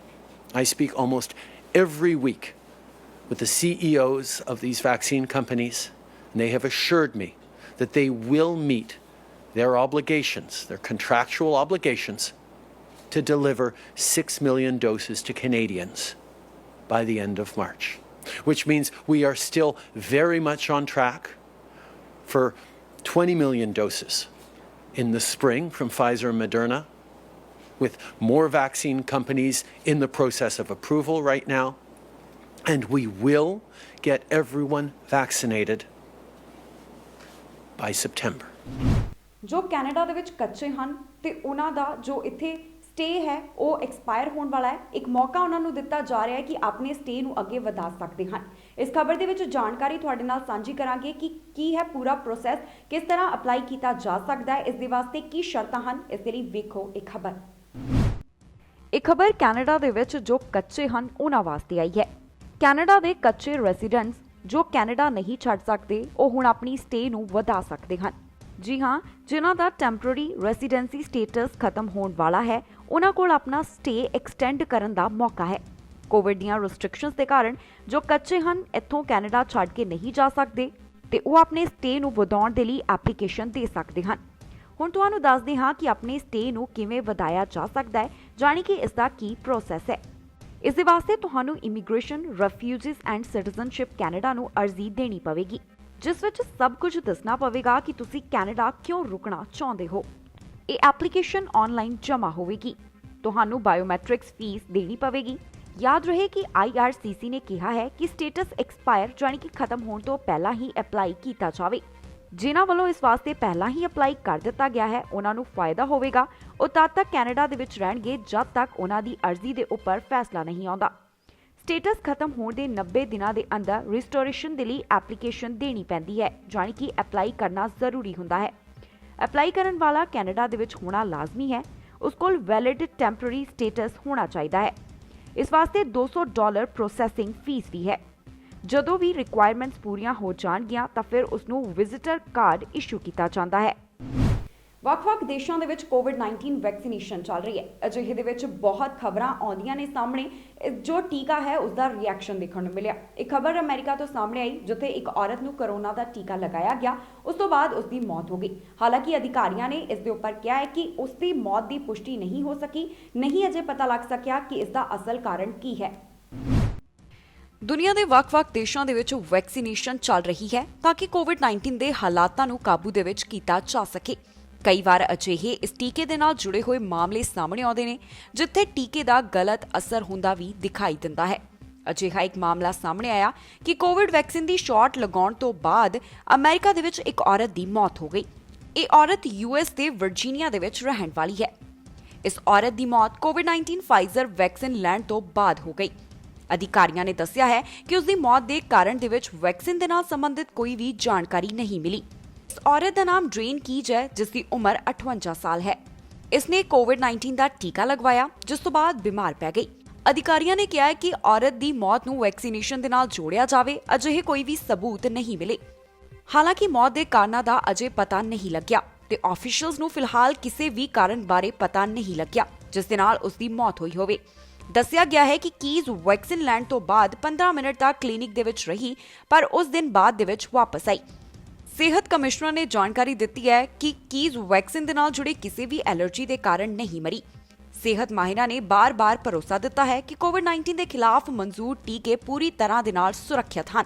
I speak almost every week with the CEOs of these vaccine companies, and they have assured me that they will meet their obligations, their contractual obligations, to deliver 6 million doses to Canadians by the end of March, which means we are still very much on track for 20 million doses in the spring from Pfizer and Moderna, with more vaccine companies in the process of approval right now, and we will get everyone vaccinated by September. ਜੋ Canada ਦੇ ਵਿੱਚ ਕੱਚੇ ਹਨ ਤੇ ਉਹਨਾਂ ਦਾ ਜੋ ਇੱਥੇ stay ਹੈ ਉਹ ਐਕਸਪਾਇਰ ਹੋਣ ਵਾਲਾ ਹੈ, ਇੱਕ ਮੌਕਾ ਉਹਨਾਂ ਨੂੰ ਦਿੱਤਾ ਜਾ ਰਿਹਾ ਹੈ ਕਿ ਆਪਣੇ ਸਟੇ ਨੂੰ ਅੱਗੇ ਵਧਾ ਸਕਦੇ ਹਨ। ਇਸ ਖਬਰ ਦੇ ਵਿੱਚ ਜਾਣਕਾਰੀ ਤੁਹਾਡੇ ਨਾਲ ਸਾਂਝੀ ਕਰਾਂਗੇ ਕਿ ਕੀ ਹੈ ਪੂਰਾ ਪ੍ਰੋਸੈਸ, ਕਿਸ ਤਰ੍ਹਾਂ ਅਪਲਾਈ ਕੀਤਾ ਜਾ ਸਕਦਾ ਹੈ, ਇਸ ਦੇ ਵਾਸਤੇ ਕੀ ਸ਼ਰਤਾਂ ਹਨ। ਇਸ ਦੇ ਲਈ ਵੇਖੋ ਇਹ ਖਬਰ। ਇਹ ਖਬਰ ਕੈਨੇਡਾ ਦੇ ਵਿੱਚ ਜੋ ਕੱਚੇ ਹਨ ਉਹਨਾਂ ਵਾਸਤੇ ਆਈ ਹੈ। ਕੈਨੇਡਾ ਦੇ ਕੱਚੇ ਰੈਜ਼ੀਡੈਂਟਸ ਜੋ ਕੈਨੇਡਾ ਨਹੀਂ ਛੱਡ ਸਕਦੇ ਉਹ ਹੁਣ ਆਪਣੀ ਸਟੇ ਨੂੰ ਵਧਾ ਸਕਦੇ ਹਨ। ਜੀ ਹਾਂ, ਜਿਨ੍ਹਾਂ ਦਾ ਟੈਂਪਰੇਰੀ ਰੈਜ਼ੀਡੈਂਸੀ ਸਟੇਟਸ ਖਤਮ ਹੋਣ ਵਾਲਾ ਹੈ ਉਹਨਾਂ ਕੋਲ ਆਪਣਾ ਸਟੇ ਐਕਸਟੈਂਡ ਕਰਨ ਦਾ ਮੌਕਾ ਹੈ। ਕੋਵਿਡ ਦੀਆਂ ਰੈਸਟ੍ਰਿਕਸ਼ਨਸ ਦੇ ਕਾਰਨ ਜੋ ਕੱਚੇ ਹਨ ਇੱਥੋਂ ਕੈਨੇਡਾ ਛੱਡ ਕੇ ਨਹੀਂ ਜਾ ਸਕਦੇ ਤੇ ਉਹ ਆਪਣੇ ਸਟੇ ਨੂੰ ਵਧਾਉਣ ਦੇ ਲਈ ਐਪਲੀਕੇਸ਼ਨ ਦੇ ਸਕਦੇ ਹਨ। ਹੁਣ ਤੁਹਾਨੂੰ ਦੱਸਦੇ ਹਾਂ ਕਿ ਆਪਣੇ ਸਟੇ ਨੂੰ ਕਿਵੇਂ ਵਧਾਇਆ ਜਾ ਸਕਦਾ ਹੈ ਜਾਣੀ ਕਿ ਇਸ ਦਾ ਕੀ ਪ੍ਰੋਸੈਸ ਹੈ। ਇਸ ਦੇ ਵਾਸਤੇ ਤੁਹਾਨੂੰ immigration, refugees and citizenship Canada ਨੂੰ ਅਰਜ਼ੀ ਦੇਣੀ ਪਵੇਗੀ, ਜਿਸ ਵਿੱਚ ਸਭ ਕੁਝ ਦੱਸਣਾ ਪਵੇਗਾ ਕਿ ਤੁਸੀਂ ਕੈਨੇਡਾ ਕਿਉਂ ਰੁਕਣਾ ਚਾਹੁੰਦੇ ਹੋ। ਇਹ ਐਪਲੀਕੇਸ਼ਨ ਆਨਲਾਈਨ ਜਮ੍ਹਾਂ ਹੋਵੇਗੀ। ਤੁਹਾਨੂੰ ਬਾਇਓਮੈਟ੍ਰਿਕਸ ਫੀਸ ਦੇਣੀ ਪਵੇਗੀ। ਯਾਦ ਰਹੇ ਕਿ IRCC ਨੇ ਕਿਹਾ ਹੈ ਕਿ ਸਟੇਟਸ ਐਕਸਪਾਇਰ ਜਾਣੀ ਕਿ ਖਤਮ ਹੋਣ ਤੋਂ ਪਹਿਲਾਂ ਹੀ ਅਪਲਾਈ ਕੀਤਾ ਜਾਵੇ। ਜਿਨ੍ਹਾਂ ਵੱਲੋਂ ਇਸ ਵਾਸਤੇ ਪਹਿਲਾਂ ਹੀ ਅਪਲਾਈ ਕਰ ਦਿੱਤਾ ਗਿਆ ਹੈ ਉਹਨਾਂ ਨੂੰ ਫਾਇਦਾ ਹੋਵੇਗਾ। ਉਹ ਤਦ ਤੱਕ ਕੈਨੇਡਾ ਦੇ ਵਿੱਚ ਰਹਿਣਗੇ ਜਦ ਤੱਕ ਉਹਨਾਂ ਦੀ ਅਰਜ਼ੀ ਦੇ ਉੱਪਰ ਫੈਸਲਾ ਨਹੀਂ ਆਉਂਦਾ। ਸਟੇਟਸ ਖਤਮ ਹੋਣ ਦੇ 90 ਦਿਨਾਂ ਦੇ ਅੰਦਰ ਰਿਸਟੋਰੇਸ਼ਨ ਦੇ ਲਈ ਐਪਲੀਕੇਸ਼ਨ ਦੇਣੀ ਪੈਂਦੀ ਹੈ, ਜਾਣੀ ਕਿ ਅਪਲਾਈ ਕਰਨਾ ਜ਼ਰੂਰੀ ਹੁੰਦਾ ਹੈ। ਅਪਲਾਈ ਕਰਨ ਵਾਲਾ ਕੈਨੇਡਾ ਦੇ ਵਿੱਚ ਹੋਣਾ ਲਾਜ਼ਮੀ ਹੈ। ਉਸ ਕੋਲ ਵੈਲਿਡ ਟੈਂਪਰੇਰੀ ਸਟੇਟਸ ਹੋਣਾ ਚਾਹੀਦਾ ਹੈ। ਇਸ ਵਾਸਤੇ $200 ਪ੍ਰੋਸੈਸਿੰਗ ਫੀਸ ਵੀ ਹੈ। ਜਦੋਂ ਵੀ ਰਿਕੁਆਇਰਮੈਂਟਸ ਪੂਰੀਆਂ ਹੋ ਜਾਣਗੀਆਂ ਤਾਂ ਫਿਰ ਉਸ ਨੂੰ ਵਿਜ਼ਿਟਰ ਕਾਰਡ ਇਸ਼ੂ ਕੀਤਾ ਜਾਂਦਾ ਹੈ। ਵੱਖ-ਵੱਖ ਦੇਸ਼ਾਂ ਦੇ ਵਿੱਚ ਕੋਵਿਡ-19 ਵੈਕਸੀਨੇਸ਼ਨ ਚੱਲ ਰਹੀ ਹੈ। ਅਜਿਹੇ ਦੇ ਵਿੱਚ ਬਹੁਤ ਖਬਰਾਂ ਆਉਂਦੀਆਂ ਨੇ ਸਾਹਮਣੇ। ਜੋ ਟੀਕਾ ਹੈ ਉਸ ਦਾ ਰਿਐਕਸ਼ਨ ਦੇਖਣ ਨੂੰ ਮਿਲਿਆ। ਇੱਕ ਖਬਰ ਅਮਰੀਕਾ ਤੋਂ ਸਾਹਮਣੇ ਆਈ ਜਿੱਥੇ ਇੱਕ ਔਰਤ ਨੂੰ ਕੋਰੋਨਾ ਦਾ ਟੀਕਾ ਲਗਾਇਆ ਗਿਆ, ਉਸ ਤੋਂ ਬਾਅਦ ਉਸ ਦੀ ਮੌਤ ਹੋ ਗਈ। ਹਾਲਾਂਕਿ ਅਧਿਕਾਰੀਆਂ ਨੇ ਇਸ ਦੇ ਉੱਪਰ ਕਿਹਾ ਹੈ ਕਿ ਉਸ ਦੀ ਮੌਤ ਦੀ ਪੁਸ਼ਟੀ ਨਹੀਂ ਹੋ ਸਕੀ, ਨਹੀਂ ਅਜੇ ਪਤਾ ਲੱਗ ਸਕਿਆ ਕਿ ਇਸ ਦਾ ਅਸਲ ਕਾਰਨ ਕੀ ਹੈ। ਦੁਨੀਆ ਦੇ ਵੱਖ-ਵੱਖ ਦੇਸ਼ਾਂ ਦੇ ਵਿੱਚ ਵੈਕਸੀਨੇਸ਼ਨ ਚੱਲ ਰਹੀ ਹੈ ਤਾਂ ਕਿ ਕੋਵਿਡ-19 ਦੇ ਹਾਲਾਤਾਂ ਨੂੰ ਕਾਬੂ ਦੇ ਵਿੱਚ ਕੀਤਾ ਜਾ ਸਕੇ। ਕਈ ਵਾਰ ਅਜਿਹੇ ਇਸ ਟੀਕੇ ਦੇ ਨਾਲ ਜੁੜੇ ਹੋਏ ਮਾਮਲੇ ਸਾਹਮਣੇ ਆਉਂਦੇ ਨੇ ਜਿੱਥੇ ਟੀਕੇ ਦਾ ਗਲਤ ਅਸਰ ਹੁੰਦਾ ਵੀ ਦਿਖਾਈ ਦਿੰਦਾ ਹੈ। ਅਜਿਹਾ ਇੱਕ ਮਾਮਲਾ ਸਾਹਮਣੇ ਆਇਆ ਕਿ ਕੋਵਿਡ ਵੈਕਸੀਨ ਦੀ ਸ਼ਾਟ ਲਗਾਉਣ ਤੋਂ ਬਾਅਦ ਅਮਰੀਕਾ ਦੇ ਵਿੱਚ ਇੱਕ ਔਰਤ ਦੀ ਮੌਤ ਹੋ ਗਈ। ਇਹ ਔਰਤ US ਦੇ ਵਰਜੀਨੀਆ ਦੇ ਵਿੱਚ ਰਹਿਣ ਵਾਲੀ ਹੈ। ਇਸ ਔਰਤ ਦੀ ਮੌਤ ਕੋਵਿਡ-19 ਫਾਈਜ਼ਰ ਵੈਕਸੀਨ ਲੈਣ ਤੋਂ ਬਾਅਦ ਹੋ ਗਈ। ਅਧਿਕਾਰੀਆਂ ਨੇ ਦੱਸਿਆ ਹੈ ਕਿ ਉਸ ਦੀ ਮੌਤ ਦੇ ਕਾਰਨ ਦੇ ਵਿੱਚ ਵੈਕਸੀਨ ਦੇ ਨਾਲ ਸੰਬੰਧਿਤ ਕੋਈ ਵੀ ਜਾਣਕਾਰੀ ਨਹੀਂ ਮਿਲੀ। ਇਸ ਔਰਤ ਦਾ ਨਾਮ ਡ੍ਰੇਨ ਕੀਜ ਹੈ, ਜਿਸ ਦੀ ਉਮਰ 58 ਸਾਲ ਹੈ। ਇਸਨੇ ਕੋਵਿਡ-19 ਦਾ ਟੀਕਾ ਲਗਵਾਇਆ, ਜਿਸ ਤੋਂ ਬਾਅਦ ਬਿਮਾਰ ਪੈ ਗਈ। ਅਧਿਕਾਰੀਆਂ ਨੇ ਕਿਹਾ ਹੈ ਕਿ ਔਰਤ ਦੀ ਮੌਤ ਨੂੰ ਵੈਕਸੀਨੇਸ਼ਨ ਦੇ ਨਾਲ ਜੋੜਿਆ ਜਾਵੇ। ਅਜਿਹੇ ਕੋਈ ਵੀ ਸਬੂਤ ਨਹੀਂ ਮਿਲੇ। ਹਾਲਾਂਕਿ ਮੌਤ ਦੇ ਕਾਰਨਾਂ ਦਾ ਅਜੇ ਪਤਾ ਨਹੀਂ ਲੱਗਿਆ ਤੇ ਆਫੀਸ਼ੀਅਲਸ ਨੂੰ ਫਿਲਹਾਲ ਕਿਸੇ ਵੀ ਕਾਰਨ ਬਾਰੇ ਪਤਾ ਨਹੀਂ ਲੱਗਿਆ ਜਿਸ ਦੇ ਨਾਲ ਉਸ ਦੀ ਮੌਤ ਹੋਈ ਹੋਵੇ। ਦੱਸਿਆ ਗਿਆ ਹੈ ਕਿ ਕੀਜ਼ ਵੈਕਸੀਨ ਲੈਣ ਤੋਂ ਬਾਅਦ 15 ਮਿੰਟ ਤੱਕ ਕਲੀਨਿਕ ਦੇ ਵਿੱਚ ਰਹੀ, ਪਰ ਉਸ ਦਿਨ ਬਾਅਦ ਦੇ ਵਿੱਚ ਵਾਪਸ ਆਈ। ਸਿਹਤ ਕਮਿਸ਼ਨਰ ਨੇ ਜਾਣਕਾਰੀ ਦਿੱਤੀ ਹੈ ਕਿ ਕੀਜ਼ ਵੈਕਸੀਨ ਦੇ ਨਾਲ ਜੁੜੇ ਕਿਸੇ ਵੀ ਐਲਰਜੀ ਦੇ ਕਾਰਨ ਨਹੀਂ ਮਰੀ। ਸਿਹਤ ਮਾਹਿਰਾਂ ਨੇ ਬਾਰ-ਬਾਰ ਭਰੋਸਾ ਦਿੱਤਾ ਹੈ ਕਿ ਕੋਵਿਡ-19 ਦੇ ਖਿਲਾਫ ਮਨਜ਼ੂਰ ਟੀਕੇ ਪੂਰੀ ਤਰ੍ਹਾਂ ਦੇ ਨਾਲ ਸੁਰੱਖਿਅਤ ਹਨ।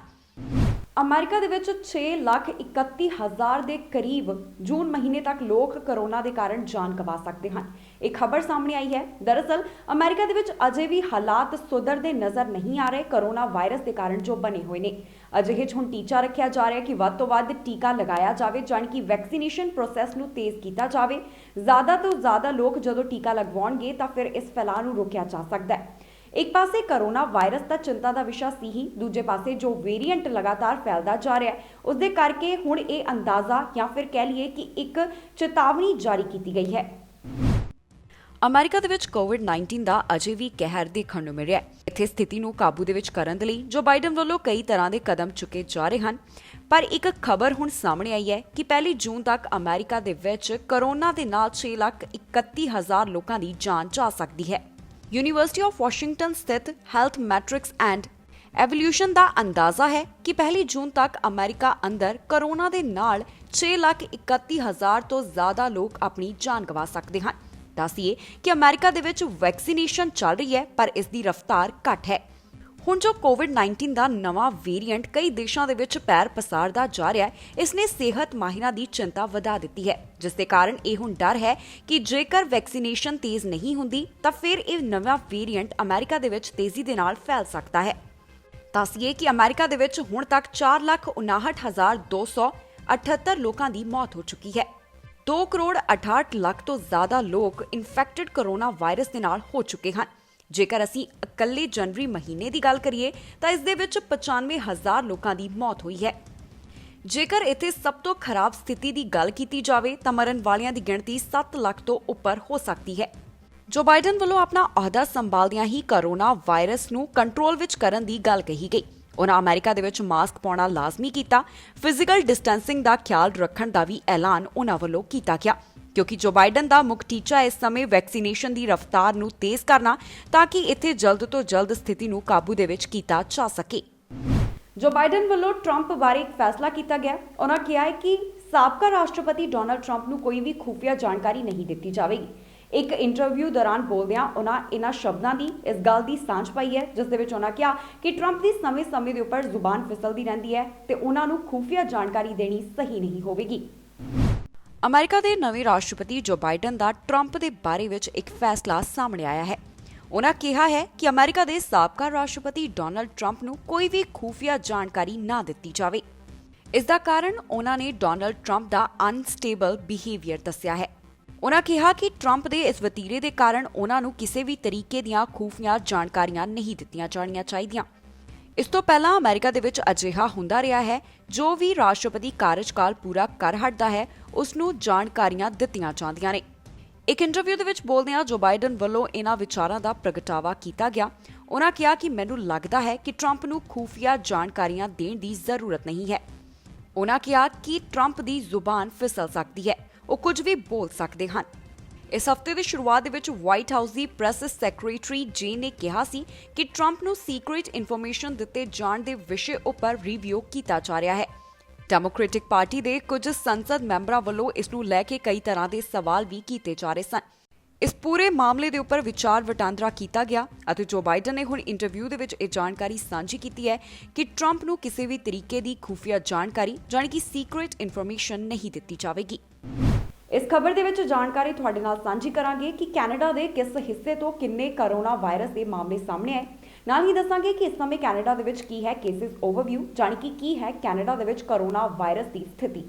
ਅਮਰੀਕਾ ਦੇ ਵਿੱਚ 6,31,000 ਦੇ ਕਰੀਬ ਜੂਨ ਮਹੀਨੇ ਤੱਕ ਲੋਕ ਕੋਰੋਨਾ ਦੇ ਕਾਰਨ ਜਾਨ ਗਵਾ ਸਕਦੇ ਹਨ। ਇਹ ਖਬਰ ਸਾਹਮਣੇ ਆਈ ਹੈ। ਦਰਅਸਲ ਅਮਰੀਕਾ ਦੇ ਵਿੱਚ ਅਜੇ ਵੀ ਹਾਲਾਤ ਸੁਧਰਦੇ ਨਜ਼ਰ ਨਹੀਂ ਆ ਰਹੇ ਕੋਰੋਨਾ ਵਾਇਰਸ ਦੇ ਕਾਰਨ ਜੋ ਬਣੇ ਹੋਏ ਨੇ। ਅਜਿਹੇ 'ਚ ਹੁਣ ਟੀਚਾ ਰੱਖਿਆ ਜਾ ਰਿਹਾ ਕਿ ਵੱਧ ਤੋਂ ਵੱਧ ਟੀਕਾ ਲਗਾਇਆ ਜਾਵੇ, ਜਾਣੀ ਕਿ ਵੈਕਸੀਨੇਸ਼ਨ ਪ੍ਰੋਸੈਸ ਨੂੰ ਤੇਜ਼ ਕੀਤਾ ਜਾਵੇ। ਜ਼ਿਆਦਾ ਤੋਂ ਜ਼ਿਆਦਾ ਲੋਕ ਜਦੋਂ ਟੀਕਾ ਲਗਵਾਉਣਗੇ ਤਾਂ ਫਿਰ ਇਸ ਫੈਲਾਅ ਨੂੰ ਰੋਕਿਆ ਜਾ ਸਕਦਾ ਹੈ। ਇੱਕ ਪਾਸੇ ਕੋਰੋਨਾ ਵਾਇਰਸ ਦਾ ਚਿੰਤਾ ਦਾ ਵਿਸ਼ਾ ਸੀ ਹੀ, ਦੂਜੇ ਪਾਸੇ ਜੋ ਵੇਰੀਐਂਟ ਲਗਾਤਾਰ ਫੈਲਦਾ ਜਾ ਰਿਹਾ ਹੈ ਉਸ ਦੇ ਕਰਕੇ ਹੁਣ ਇਹ ਅੰਦਾਜ਼ਾ ਜਾਂ ਫਿਰ ਕਹਿ ਲਈਏ ਕਿ ਇੱਕ ਚੇਤਾਵਨੀ ਜਾਰੀ ਕੀਤੀ ਗਈ ਹੈ। ਅਮਰੀਕਾ ਦੇ ਵਿੱਚ ਕੋਵਿਡ-19 ਦਾ ਅਜੇ ਵੀ ਕਹਿਰ ਦੇਖਣ ਨੂੰ ਮਿਲ ਰਿਹਾ ਹੈ। ਇੱਥੇ ਸਥਿਤੀ ਨੂੰ ਕਾਬੂ ਦੇ ਵਿੱਚ ਕਰਨ ਦੇ ਲਈ ਜੋ ਬਾਈਡਨ ਵੱਲੋਂ ਕਈ ਤਰ੍ਹਾਂ ਦੇ ਕਦਮ ਚੁੱਕੇ ਜਾ ਰਹੇ ਹਨ, ਪਰ ਇੱਕ ਖਬਰ ਹੁਣ ਸਾਹਮਣੇ ਆਈ ਹੈ ਕਿ 1 ਜੂਨ ਤੱਕ ਅਮਰੀਕਾ ਦੇ ਵਿੱਚ ਕੋਰੋਨਾ ਦੇ ਨਾਲ 6,31,000 ਲੋਕਾਂ ਦੀ ਜਾਨ ਜਾ ਸਕਦੀ ਹੈ। ਯੂਨੀਵਰਸਿਟੀ ਆਫ ਵਾਸ਼ਿੰਗਟਨ ਸਥਿਤ ਹੈਲਥ ਮੈਟ੍ਰਿਕਸ ਐਂਡ ਐਵੋਲਿਊਸ਼ਨ ਦਾ ਅੰਦਾਜ਼ਾ ਹੈ ਕਿ 1 ਜੂਨ ਤੱਕ ਅਮਰੀਕਾ ਅੰਦਰ ਕੋਰੋਨਾ ਦੇ ਨਾਲ 6,31,000 ਤੋਂ ਜ਼ਿਆਦਾ ਲੋਕ ਆਪਣੀ ਜਾਨ ਗਵਾ ਸਕਦੇ ਹਨ। ਦੱਸੀਏ ਕਿ ਅਮਰੀਕਾ ਦੇ ਵਿੱਚ ਵੈਕਸੀਨੇਸ਼ਨ ਚੱਲ ਰਹੀ ਹੈ, ਪਰ ਇਸ ਦੀ ਰਫ਼ਤਾਰ ਘੱਟ ਹੈ। ਹੁਣ ਜੋ ਕੋਵਿਡ-19 ਦਾ ਨਵਾਂ ਵੇਰੀਐਂਟ ਕਈ ਦੇਸ਼ਾਂ ਦੇ ਵਿੱਚ ਪੈਰ ਪਸਾਰਦਾ ਜਾ ਰਿਹਾ ਹੈ, ਇਸ ਨੇ ਸਿਹਤ ਮਾਹਿਰਾਂ ਦੀ ਚਿੰਤਾ ਵਧਾ ਦਿੱਤੀ ਹੈ, ਜਿਸ ਦੇ ਕਾਰਨ ਇਹ ਹੁਣ ਡਰ ਹੈ ਕਿ ਜੇਕਰ ਵੈਕਸੀਨੇਸ਼ਨ ਤੇਜ਼ ਨਹੀਂ ਹੁੰਦੀ ਤਾਂ ਫਿਰ ਇਹ ਨਵਾਂ ਵੇਰੀਐਂਟ ਅਮਰੀਕਾ ਦੇ ਵਿੱਚ ਤੇਜ਼ੀ ਦੇ ਨਾਲ ਫੈਲ ਸਕਦਾ ਹੈ। ਦੱਸੀਏ ਕਿ ਅਮਰੀਕਾ ਦੇ ਵਿੱਚ ਹੁਣ ਤੱਕ 4,59,278 ਲੋਕਾਂ ਦੀ ਮੌਤ ਹੋ ਚੁੱਕੀ ਹੈ। 2,68,00,000 ਤੋਂ ਜ਼ਿਆਦਾ ਲੋਕ ਇਨਫੈਕਟਡ ਕੋਰੋਨਾ ਵਾਇਰਸ ਦੇ ਨਾਲ ਹੋ ਚੁੱਕੇ ਹਨ। ਜੇਕਰ ਅਸੀਂ ਇਕੱਲੇ ਜਨਵਰੀ ਮਹੀਨੇ ਦੀ ਗੱਲ ਕਰੀਏ ਤਾਂ ਇਸ ਦੇ ਵਿੱਚ 95,000 ਲੋਕਾਂ ਦੀ ਮੌਤ ਹੋਈ ਹੈ। ਜੇਕਰ ਇੱਥੇ ਸਭ ਤੋਂ ਖਰਾਬ ਸਥਿਤੀ ਦੀ ਗੱਲ ਕੀਤੀ ਜਾਵੇ ਤਾਂ ਮਰਨ ਵਾਲਿਆਂ ਦੀ ਗਿਣਤੀ 7 ਲੱਖ ਤੋਂ ਉੱਪਰ ਹੋ ਸਕਦੀ ਹੈ। ਜੋ ਬਾਈਡਨ ਵੱਲੋਂ ਆਪਣਾ ਅਹੁਦਾ ਸੰਭਾਲਦਿਆਂ ਹੀ ਕੋਰੋਨਾ ਵਾਇਰਸ ਨੂੰ ਕੰਟਰੋਲ ਵਿੱਚ ਕਰਨ ਦੀ ਗੱਲ ਕਹੀ ਗਈ। ਉਹਨਾਂ ਅਮਰੀਕਾ ਦੇ ਵਿੱਚ ਮਾਸਕ ਪਾਉਣਾ ਲਾਜ਼ਮੀ ਕੀਤਾ, ਫਿਜ਼ੀਕਲ ਡਿਸਟੈਂਸਿੰਗ ਦਾ ਖਿਆਲ ਰੱਖਣ ਦਾ ਵੀ ਐਲਾਨ ਉਹਨਾਂ ਵੱਲੋਂ ਕੀਤਾ ਗਿਆ, ਕਿਉਂਕਿ ਜੋ ਬਾਈਡਨ ਦਾ ਮੁੱਖ ਟੀਚਾ ਇਸ ਸਮੇਂ ਵੈਕਸੀਨੇਸ਼ਨ ਦੀ ਰਫ਼ਤਾਰ ਨੂੰ ਤੇਜ਼ ਕਰਨਾ ਤਾਂ ਕਿ ਇੱਥੇ ਜਲਦ ਤੋਂ ਜਲਦ ਸਥਿਤੀ ਨੂੰ ਕਾਬੂ ਦੇ ਵਿੱਚ ਕੀਤਾ ਜਾ ਸਕੇ। ਜੋ ਬਾਈਡਨ ਵੱਲੋਂ ਟਰੰਪ ਬਾਰੇ ਇੱਕ ਫੈਸਲਾ ਕੀਤਾ ਗਿਆ। ਉਹਨਾਂ ਕਿਹਾ ਹੈ ਕਿ ਸਾਬਕਾ ਰਾਸ਼ਟਰਪਤੀ ਡੋਨਾਲਡ ਟਰੰਪ ਨੂੰ ਕੋਈ ਵੀ ਖੁਫੀਆ ਜਾਣਕਾਰੀ ਨਹੀਂ ਦਿੱਤੀ ਜਾਵੇਗੀ। ਇੱਕ ਇੰਟਰਵਿਊ ਦੌਰਾਨ ਬੋਲਦਿਆਂ ਉਹਨਾਂ ਇਹਨਾਂ ਸ਼ਬਦਾਂ ਦੀ ਇਸ ਗੱਲ ਦੀ ਸਾਂਝ ਪਾਈ ਹੈ, ਜਿਸ ਦੇ ਵਿੱਚ ਉਹਨਾਂ ਕਿਹਾ ਕਿ ਟਰੰਪ ਦੀ ਸਮੇਂ-ਸਮੇਂ ਦੇ ਉੱਪਰ ਜ਼ੁਬਾਨ ਫਿਸਲਦੀ ਰਹਿੰਦੀ ਹੈ ਤੇ ਉਹਨਾਂ ਨੂੰ ਖੁਫੀਆ ਜਾਣਕਾਰੀ ਦੇਣੀ ਸਹੀ ਨਹੀਂ ਹੋਵੇਗੀ। ਅਮਰੀਕਾ ਦੇ ਨਵੇਂ ਰਾਸ਼ਟਰਪਤੀ ਜੋ ਬਾਈਡਨ ਦਾ ਟਰੰਪ ਦੇ ਬਾਰੇ ਵਿੱਚ ਇੱਕ ਫੈਸਲਾ ਸਾਹਮਣੇ ਆਇਆ ਹੈ। ਉਹਨਾਂ ਕਿਹਾ ਹੈ ਕਿ ਅਮਰੀਕਾ ਦੇ ਸਾਬਕਾ ਰਾਸ਼ਟਰਪਤੀ ਡੋਨਾਲਡ ਟਰੰਪ ਨੂੰ ਕੋਈ ਵੀ ਖੁਫੀਆ ਜਾਣਕਾਰੀ ਨਾ ਦਿੱਤੀ ਜਾਵੇ। ਇਸ ਦਾ ਕਾਰਨ ਉਹਨਾਂ ਨੇ ਡੋਨਾਲਡ ਟਰੰਪ ਦਾ ਅਨਸਟੇਬਲ ਬਿਹੇਵੀਅਰ ਦੱਸਿਆ ਹੈ। ਉਹਨਾਂ ਕਿਹਾ ਕਿ ਟਰੰਪ ਦੇ ਇਸ ਵਤੀਰੇ ਦੇ ਕਾਰਨ ਉਹਨਾਂ ਨੂੰ ਕਿਸੇ ਵੀ ਤਰੀਕੇ ਦੀਆਂ ਖੁਫੀਆ ਜਾਣਕਾਰੀਆਂ ਨਹੀਂ ਦਿੱਤੀਆਂ ਜਾਣੀਆਂ ਚਾਹੀਦੀਆਂ। ਇਸ ਤੋਂ ਪਹਿਲਾਂ ਅਮਰੀਕਾ ਦੇ ਵਿੱਚ ਅਜਿਹਾ ਹੁੰਦਾ ਰਿਹਾ ਹੈ, ਜੋ ਵੀ ਰਾਸ਼ਟਰਪਤੀ ਕਾਰਜਕਾਲ ਪੂਰਾ ਕਰ ਹਟਦਾ ਹੈ ਉਸ ਨੂੰ ਜਾਣਕਾਰੀਆਂ ਦਿੱਤੀਆਂ ਜਾਂਦੀਆਂ ਨੇ। ਇੱਕ ਇੰਟਰਵਿਊ ਦੇ ਵਿੱਚ ਬੋਲਦਿਆਂ ਜੋ ਬਾਈਡਨ ਵੱਲੋਂ ਇਹਨਾਂ ਵਿਚਾਰਾਂ ਦਾ ਪ੍ਰਗਟਾਵਾ ਕੀਤਾ ਗਿਆ। ਉਹਨਾਂ ਕਿਹਾ ਕਿ ਮੈਨੂੰ ਲੱਗਦਾ ਹੈ ਕਿ ਟਰੰਪ ਨੂੰ ਖੁਫੀਆ ਜਾਣਕਾਰੀਆਂ ਦੇਣ ਦੀ ਜ਼ਰੂਰਤ ਨਹੀਂ ਹੈ। ਉਹਨਾਂ ਕਿਹਾ ਕਿ ਟਰੰਪ ਦੀ ਜ਼ੁਬਾਨ ਫਿਸਲ ਸਕਦੀ ਹੈ, ਉਹ ਕੁਝ ਵੀ ਬੋਲ ਸਕਦੇ ਹਨ। ਇਸ ਹਫ਼ਤੇ ਦੀ ਸ਼ੁਰੂਆਤ ਦੇ ਵਿੱਚ ਵਾਈਟ ਹਾਊਸ ਦੀ ਪ੍ਰੈਸ ਸੈਕਟਰੀ ਜੇਨ ਨੇ ਕਿਹਾ ਸੀ ਕਿ ਟਰੰਪ ਨੂੰ ਸੀਕ੍ਰੀਟ ਇਨਫੋਰਮੇਸ਼ਨ ਦਿੱਤੇ ਜਾਣ ਦੇ ਵਿਸ਼ੇ ਉੱਪਰ ਰਿਵਿਊ ਕੀਤਾ ਜਾ ਰਿਹਾ ਹੈ। ਡੈਮੋਕ੍ਰੈਟਿਕ ਪਾਰਟੀ ਦੇ ਕੁਝ ਸੰਸਦ ਮੈਂਬਰਾਂ ਵੱਲੋਂ ਇਸ ਨੂੰ ਲੈ ਕੇ ਕਈ ਤਰ੍ਹਾਂ ਦੇ ਸਵਾਲ ਵੀ ਕੀਤੇ ਜਾ ਰਹੇ ਸਨ। ਇਸ ਪੂਰੇ ਮਾਮਲੇ ਦੇ ਉੱਪਰ ਵਿਚਾਰ ਵਟਾਂਦਰਾ ਕੀਤਾ ਗਿਆ ਅਤੇ ਜੋ ਬਾਈਡਨ ਨੇ ਹੁਣ ਇੰਟਰਵਿਊ ਦੇ ਵਿੱਚ ਇਹ ਜਾਣਕਾਰੀ ਸਾਂਝੀ ਕੀਤੀ ਹੈ ਕਿ ਟਰੰਪ ਨੂੰ ਕਿਸੇ ਵੀ ਤਰੀਕੇ ਦੀ ਖੁਫੀਆ ਜਾਣਕਾਰੀ ਜਾਣੀ ਕਿ ਸੀਕ੍ਰੀਟ ਇਨਫੋਰਮੇਸ਼ਨ ਨਹੀਂ ਦਿੱਤੀ ਜਾਵੇਗੀ। ਇਸ ਖਬਰ ਦੇ ਵਿੱਚ ਜਾਣਕਾਰੀ ਤੁਹਾਡੇ ਨਾਲ ਸਾਂਝੀ ਕਰਾਂਗੇ ਕਿ ਕੈਨੇਡਾ ਦੇ ਕਿਸ ਹਿੱਸੇ ਤੋਂ ਕਿੰਨੇ ਕਰੋਨਾ ਵਾਇਰਸ ਦੇ ਮਾਮਲੇ ਸਾਹਮਣੇ ਆਏ। ਨਾਲ ਹੀ ਦੱਸਾਂਗੇ ਕਿ ਇਸ ਸਮੇਂ ਕੈਨੇਡਾ ਦੇ ਵਿੱਚ ਕੀ ਹੈ ਕੇਸਿਸ ਓਵਰਵਿਊ, ਜਾਣੀ ਕਿ ਕੀ ਹੈ ਕੈਨੇਡਾ ਦੇ ਵਿੱਚ ਕਰੋਨਾ ਵਾਇਰਸ ਦੀ ਸਥਿਤੀ।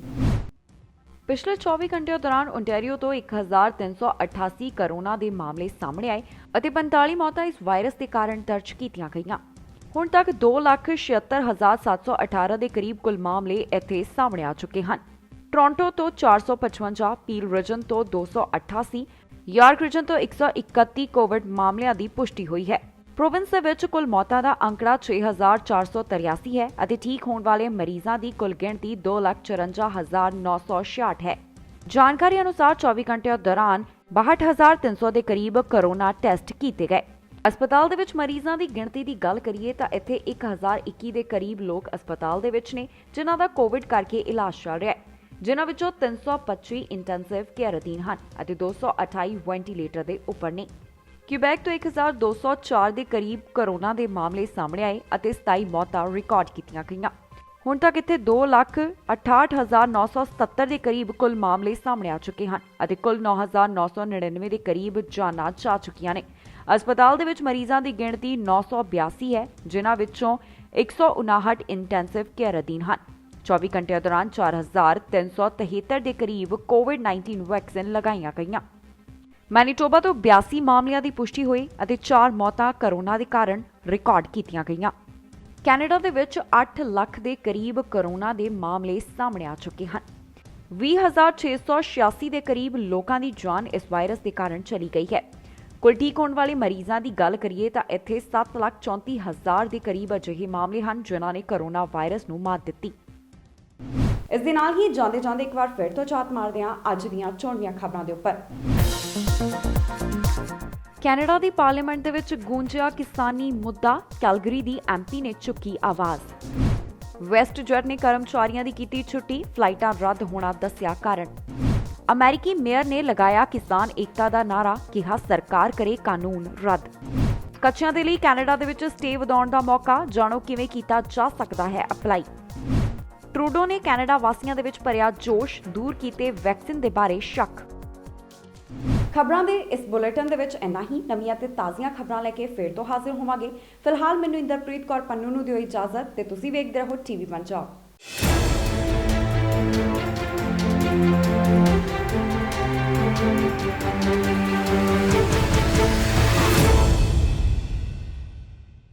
ਪਿਛਲੇ 24 ਘੰਟਿਆਂ ਦੌਰਾਨ ਓਨਟਾਰੀਓ ਤੋਂ 1388 ਕਰੋਨਾ ਦੇ ਮਾਮਲੇ ਸਾਹਮਣੇ ਆਏ ਅਤੇ 45 ਮੌਤਾਂ ਇਸ ਵਾਇਰਸ ਦੇ ਕਾਰਨ ਦਰਜ ਕੀਤੀਆਂ ਗਈਆਂ। ਹੁਣ ਤੱਕ 2,76,718 ਦੇ ਕਰੀਬ ਕੁੱਲ ਮਾਮਲੇ ਇੱਥੇ ਸਾਹਮਣੇ ਆ ਚੁੱਕੇ ਹਨ। ਟੋਰਾਂਟੋ ਤੋਂ 455, ਪੀਲ ਰੀਜਨ ਤੋਂ 288, ਯਾਰਕ ਰੀਜਨ ਤੋਂ 131 ਕੋਵਿਡ ਮਾਮਲਿਆਂ ਦੀ ਪੁਸ਼ਟੀ ਹੋਈ ਹੈ। ਪ੍ਰੋਵਿੰਸ ਦੇ ਵਿੱਚ ਕੁੱਲ ਮੌਤਾਂ ਦਾ ਅੰਕੜਾ 6,483 ਹੈ ਅਤੇ ਠੀਕ ਹੋਣ ਵਾਲੇ ਮਰੀਜ਼ਾਂ ਦੀ ਕੁੱਲ ਗਿਣਤੀ 2,54,966 ਹੈ। ਜਾਣਕਾਰੀ ਅਨੁਸਾਰ 24 ਘੰਟਿਆਂ ਦੌਰਾਨ 62,300 ਦੇ ਕਰੀਬ ਕਰੋਨਾ ਟੈਸਟ ਕੀਤੇ ਗਏ। ਹਸਪਤਾਲ ਦੇ ਵਿੱਚ ਮਰੀਜ਼ਾਂ ਦੀ ਗਿਣਤੀ ਦੀ ਗੱਲ ਕਰੀਏ ਤਾਂ ਇੱਥੇ 1,021 ਦੇ ਕਰੀਬ ਲੋਕ ਹਸਪਤਾਲ ਦੇ ਵਿੱਚ ਨੇ ਜਿਨ੍ਹਾਂ ਦਾ ਕੋਵਿਡ ਕਰਕੇ ਇਲਾਜ ਚੱਲ ਰਿਹਾ ਹੈ, ਜਿਨ੍ਹਾਂ ਵਿੱਚੋਂ 325 ਇੰਟੈਂਸਿਵ ਕੇਅਰ ਅਧੀਨ ਹਨ ਅਤੇ 228 ਵੈਂਟੀਲੇਟਰ ਦੇ ਉੱਪਰ ਨੇ। ਕਿਊਬੈਕ ਤੋਂ 1,204 ਦੇ ਕਰੀਬ ਕਰੋਨਾ ਦੇ ਮਾਮਲੇ ਸਾਹਮਣੇ ਆਏ ਅਤੇ 27 ਮੌਤਾਂ ਰਿਕਾਰਡ ਕੀਤੀਆਂ ਗਈਆਂ। ਹੁਣ ਤੱਕ ਇੱਥੇ 2,68,977 ਦੇ ਕਰੀਬ ਕੁੱਲ ਮਾਮਲੇ ਸਾਹਮਣੇ ਆ ਚੁੱਕੇ ਹਨ ਅਤੇ ਕੁੱਲ 9,999 ਦੇ ਕਰੀਬ ਜਾਨਾਂ ਜਾ ਚੁੱਕੀਆਂ ਨੇ। ਹਸਪਤਾਲ ਦੇ ਵਿੱਚ ਮਰੀਜ਼ਾਂ ਦੀ ਗਿਣਤੀ 982 ਹੈ, ਜਿਨ੍ਹਾਂ ਵਿੱਚੋਂ 159 ਇੰਟੈਂਸਿਵ ਕੇਅਰ ਅਧੀਨ ਹਨ। 24 ਘੰਟਿਆਂ ਦੌਰਾਨ 4,373 ਦੇ ਕਰੀਬ ਕੋਵਿਡ-19 ਵੈਕਸੀਨ ਲਗਾਈਆਂ ਗਈਆਂ। ਮੈਨੀਟੋਬਾ ਤੋਂ 82 ਮਾਮਲਿਆਂ ਦੀ ਪੁਸ਼ਟੀ ਹੋਈ ਅਤੇ 4 ਮੌਤਾਂ ਕਰੋਨਾ ਦੇ ਕਾਰਨ ਰਿਕਾਰਡ ਕੀਤੀਆਂ ਗਈਆਂ। ਕੈਨੇਡਾ ਦੇ ਵਿੱਚ 8 ਲੱਖ ਦੇ ਕਰੀਬ ਕਰੋਨਾ ਦੇ ਮਾਮਲੇ ਸਾਹਮਣੇ ਆ ਚੁੱਕੇ ਹਨ। 20,686 ਦੇ ਕਰੀਬ ਲੋਕਾਂ ਦੀ ਜਾਨ ਇਸ ਵਾਇਰਸ ਦੇ ਕਾਰਨ ਚਲੀ ਗਈ ਹੈ। ਕੁੱਲ ਠੀਕ ਹੋਣ ਵਾਲੇ ਮਰੀਜ਼ਾਂ ਦੀ ਗੱਲ ਕਰੀਏ ਤਾਂ ਇੱਥੇ 7,34,000 ਦੇ ਕਰੀਬ ਅਜਿਹੇ ਮਾਮਲੇ ਹਨ ਜਿਨ੍ਹਾਂ ਨੇ ਕਰੋਨਾ ਵਾਇਰਸ ਨੂੰ ਮਾਤ ਦਿੱਤੀ। ਇਸ ਦੇ ਨਾਲ ਹੀ ਜਾਂਦੇ ਇੱਕ ਵਾਰ ਫਿਰ ਤੋਂ ਝਾਤ ਮਾਰਦੇ ਹਾਂ ਅੱਜ ਦੀਆਂ ਚੋਣਵੀਆਂ ਖਬਰਾਂ ਦੇ ਉੱਪਰ। ਕੈਨੇਡਾ ਦੀ ਪਾਰਲੀਮੈਂਟ ਦੇ ਵਿੱਚ ਗੂੰਜਿਆ ਕਿਸਾਨੀ ਮੁੱਦਾ, ਕੈਲਗਰੀ ਦੀ ਐਮਪੀ ਨੇ ਚੁੱਕੀ ਆਵਾਜ਼। ਵੈਸਟਜੈਟ ਨੇ ਕਰਮਚਾਰੀਆਂ ਦੀ ਕੀਤੀ ਛੁੱਟੀ, ਫਲਾਈਟਾਂ ਰੱਦ ਹੋਣਾ ਦੱਸਿਆ ਕਾਰਨ। ਅਮਰੀਕੀ ਮੇਅਰ ਨੇ ਲਗਾਇਆ ਕਿਸਾਨ ਏਕਤਾ ਦਾ ਨਾਅਰਾ, ਕਿਹਾ ਸਰਕਾਰ ਕਰੇ ਕਾਨੂੰਨ ਰੱਦ। ਕੱਚਿਆਂ ਦੇ ਲਈ ਕੈਨੇਡਾ ਦੇ ਵਿੱਚ ਸਟੇ ਵਧਾਉਣ ਦਾ ਮੌਕਾ, ਜਾਣੋ ਕਿਵੇਂ ਕੀਤਾ ਜਾ ਸਕਦਾ ਹੈ ਅਪਲਾਈ। ਟਰੂਡੋ ਨੇ ਕੈਨੇਡਾ ਵਾਸੀਆਂ ਦੇ ਵਿੱਚ ਭਰਿਆ ਜੋਸ਼, ਦੂਰ ਕੀਤੇ ਵੈਕਸੀਨ ਦੇ ਬਾਰੇ ਸ਼ੱਕ। ਖਬਰਾਂ ਦੇ ਇਸ ਬੁਲੇਟਿਨ ਦੇ ਵਿੱਚ ਇੰਨਾ ਹੀ। ਨਵੀਆਂ ਤੇ ਤਾਜ਼ੀਆਂ ਖਬਰਾਂ ਲੈ ਕੇ ਫਿਰ ਤੋਂ ਹਾਜ਼ਰ ਹੋਵਾਂਗੇ। ਫਿਲਹਾਲ ਮੈਨੂੰ ਇੰਦਰਪ੍ਰੀਤ ਕੌਰ ਪੰਨੂ ਨੂੰ ਦਿਓ ਇਜਾਜ਼ਤ ਤੇ ਤੁਸੀਂ ਵੇਖਦੇ ਰਹੋ ਟੀਵੀ ਪੰਜਾਬ।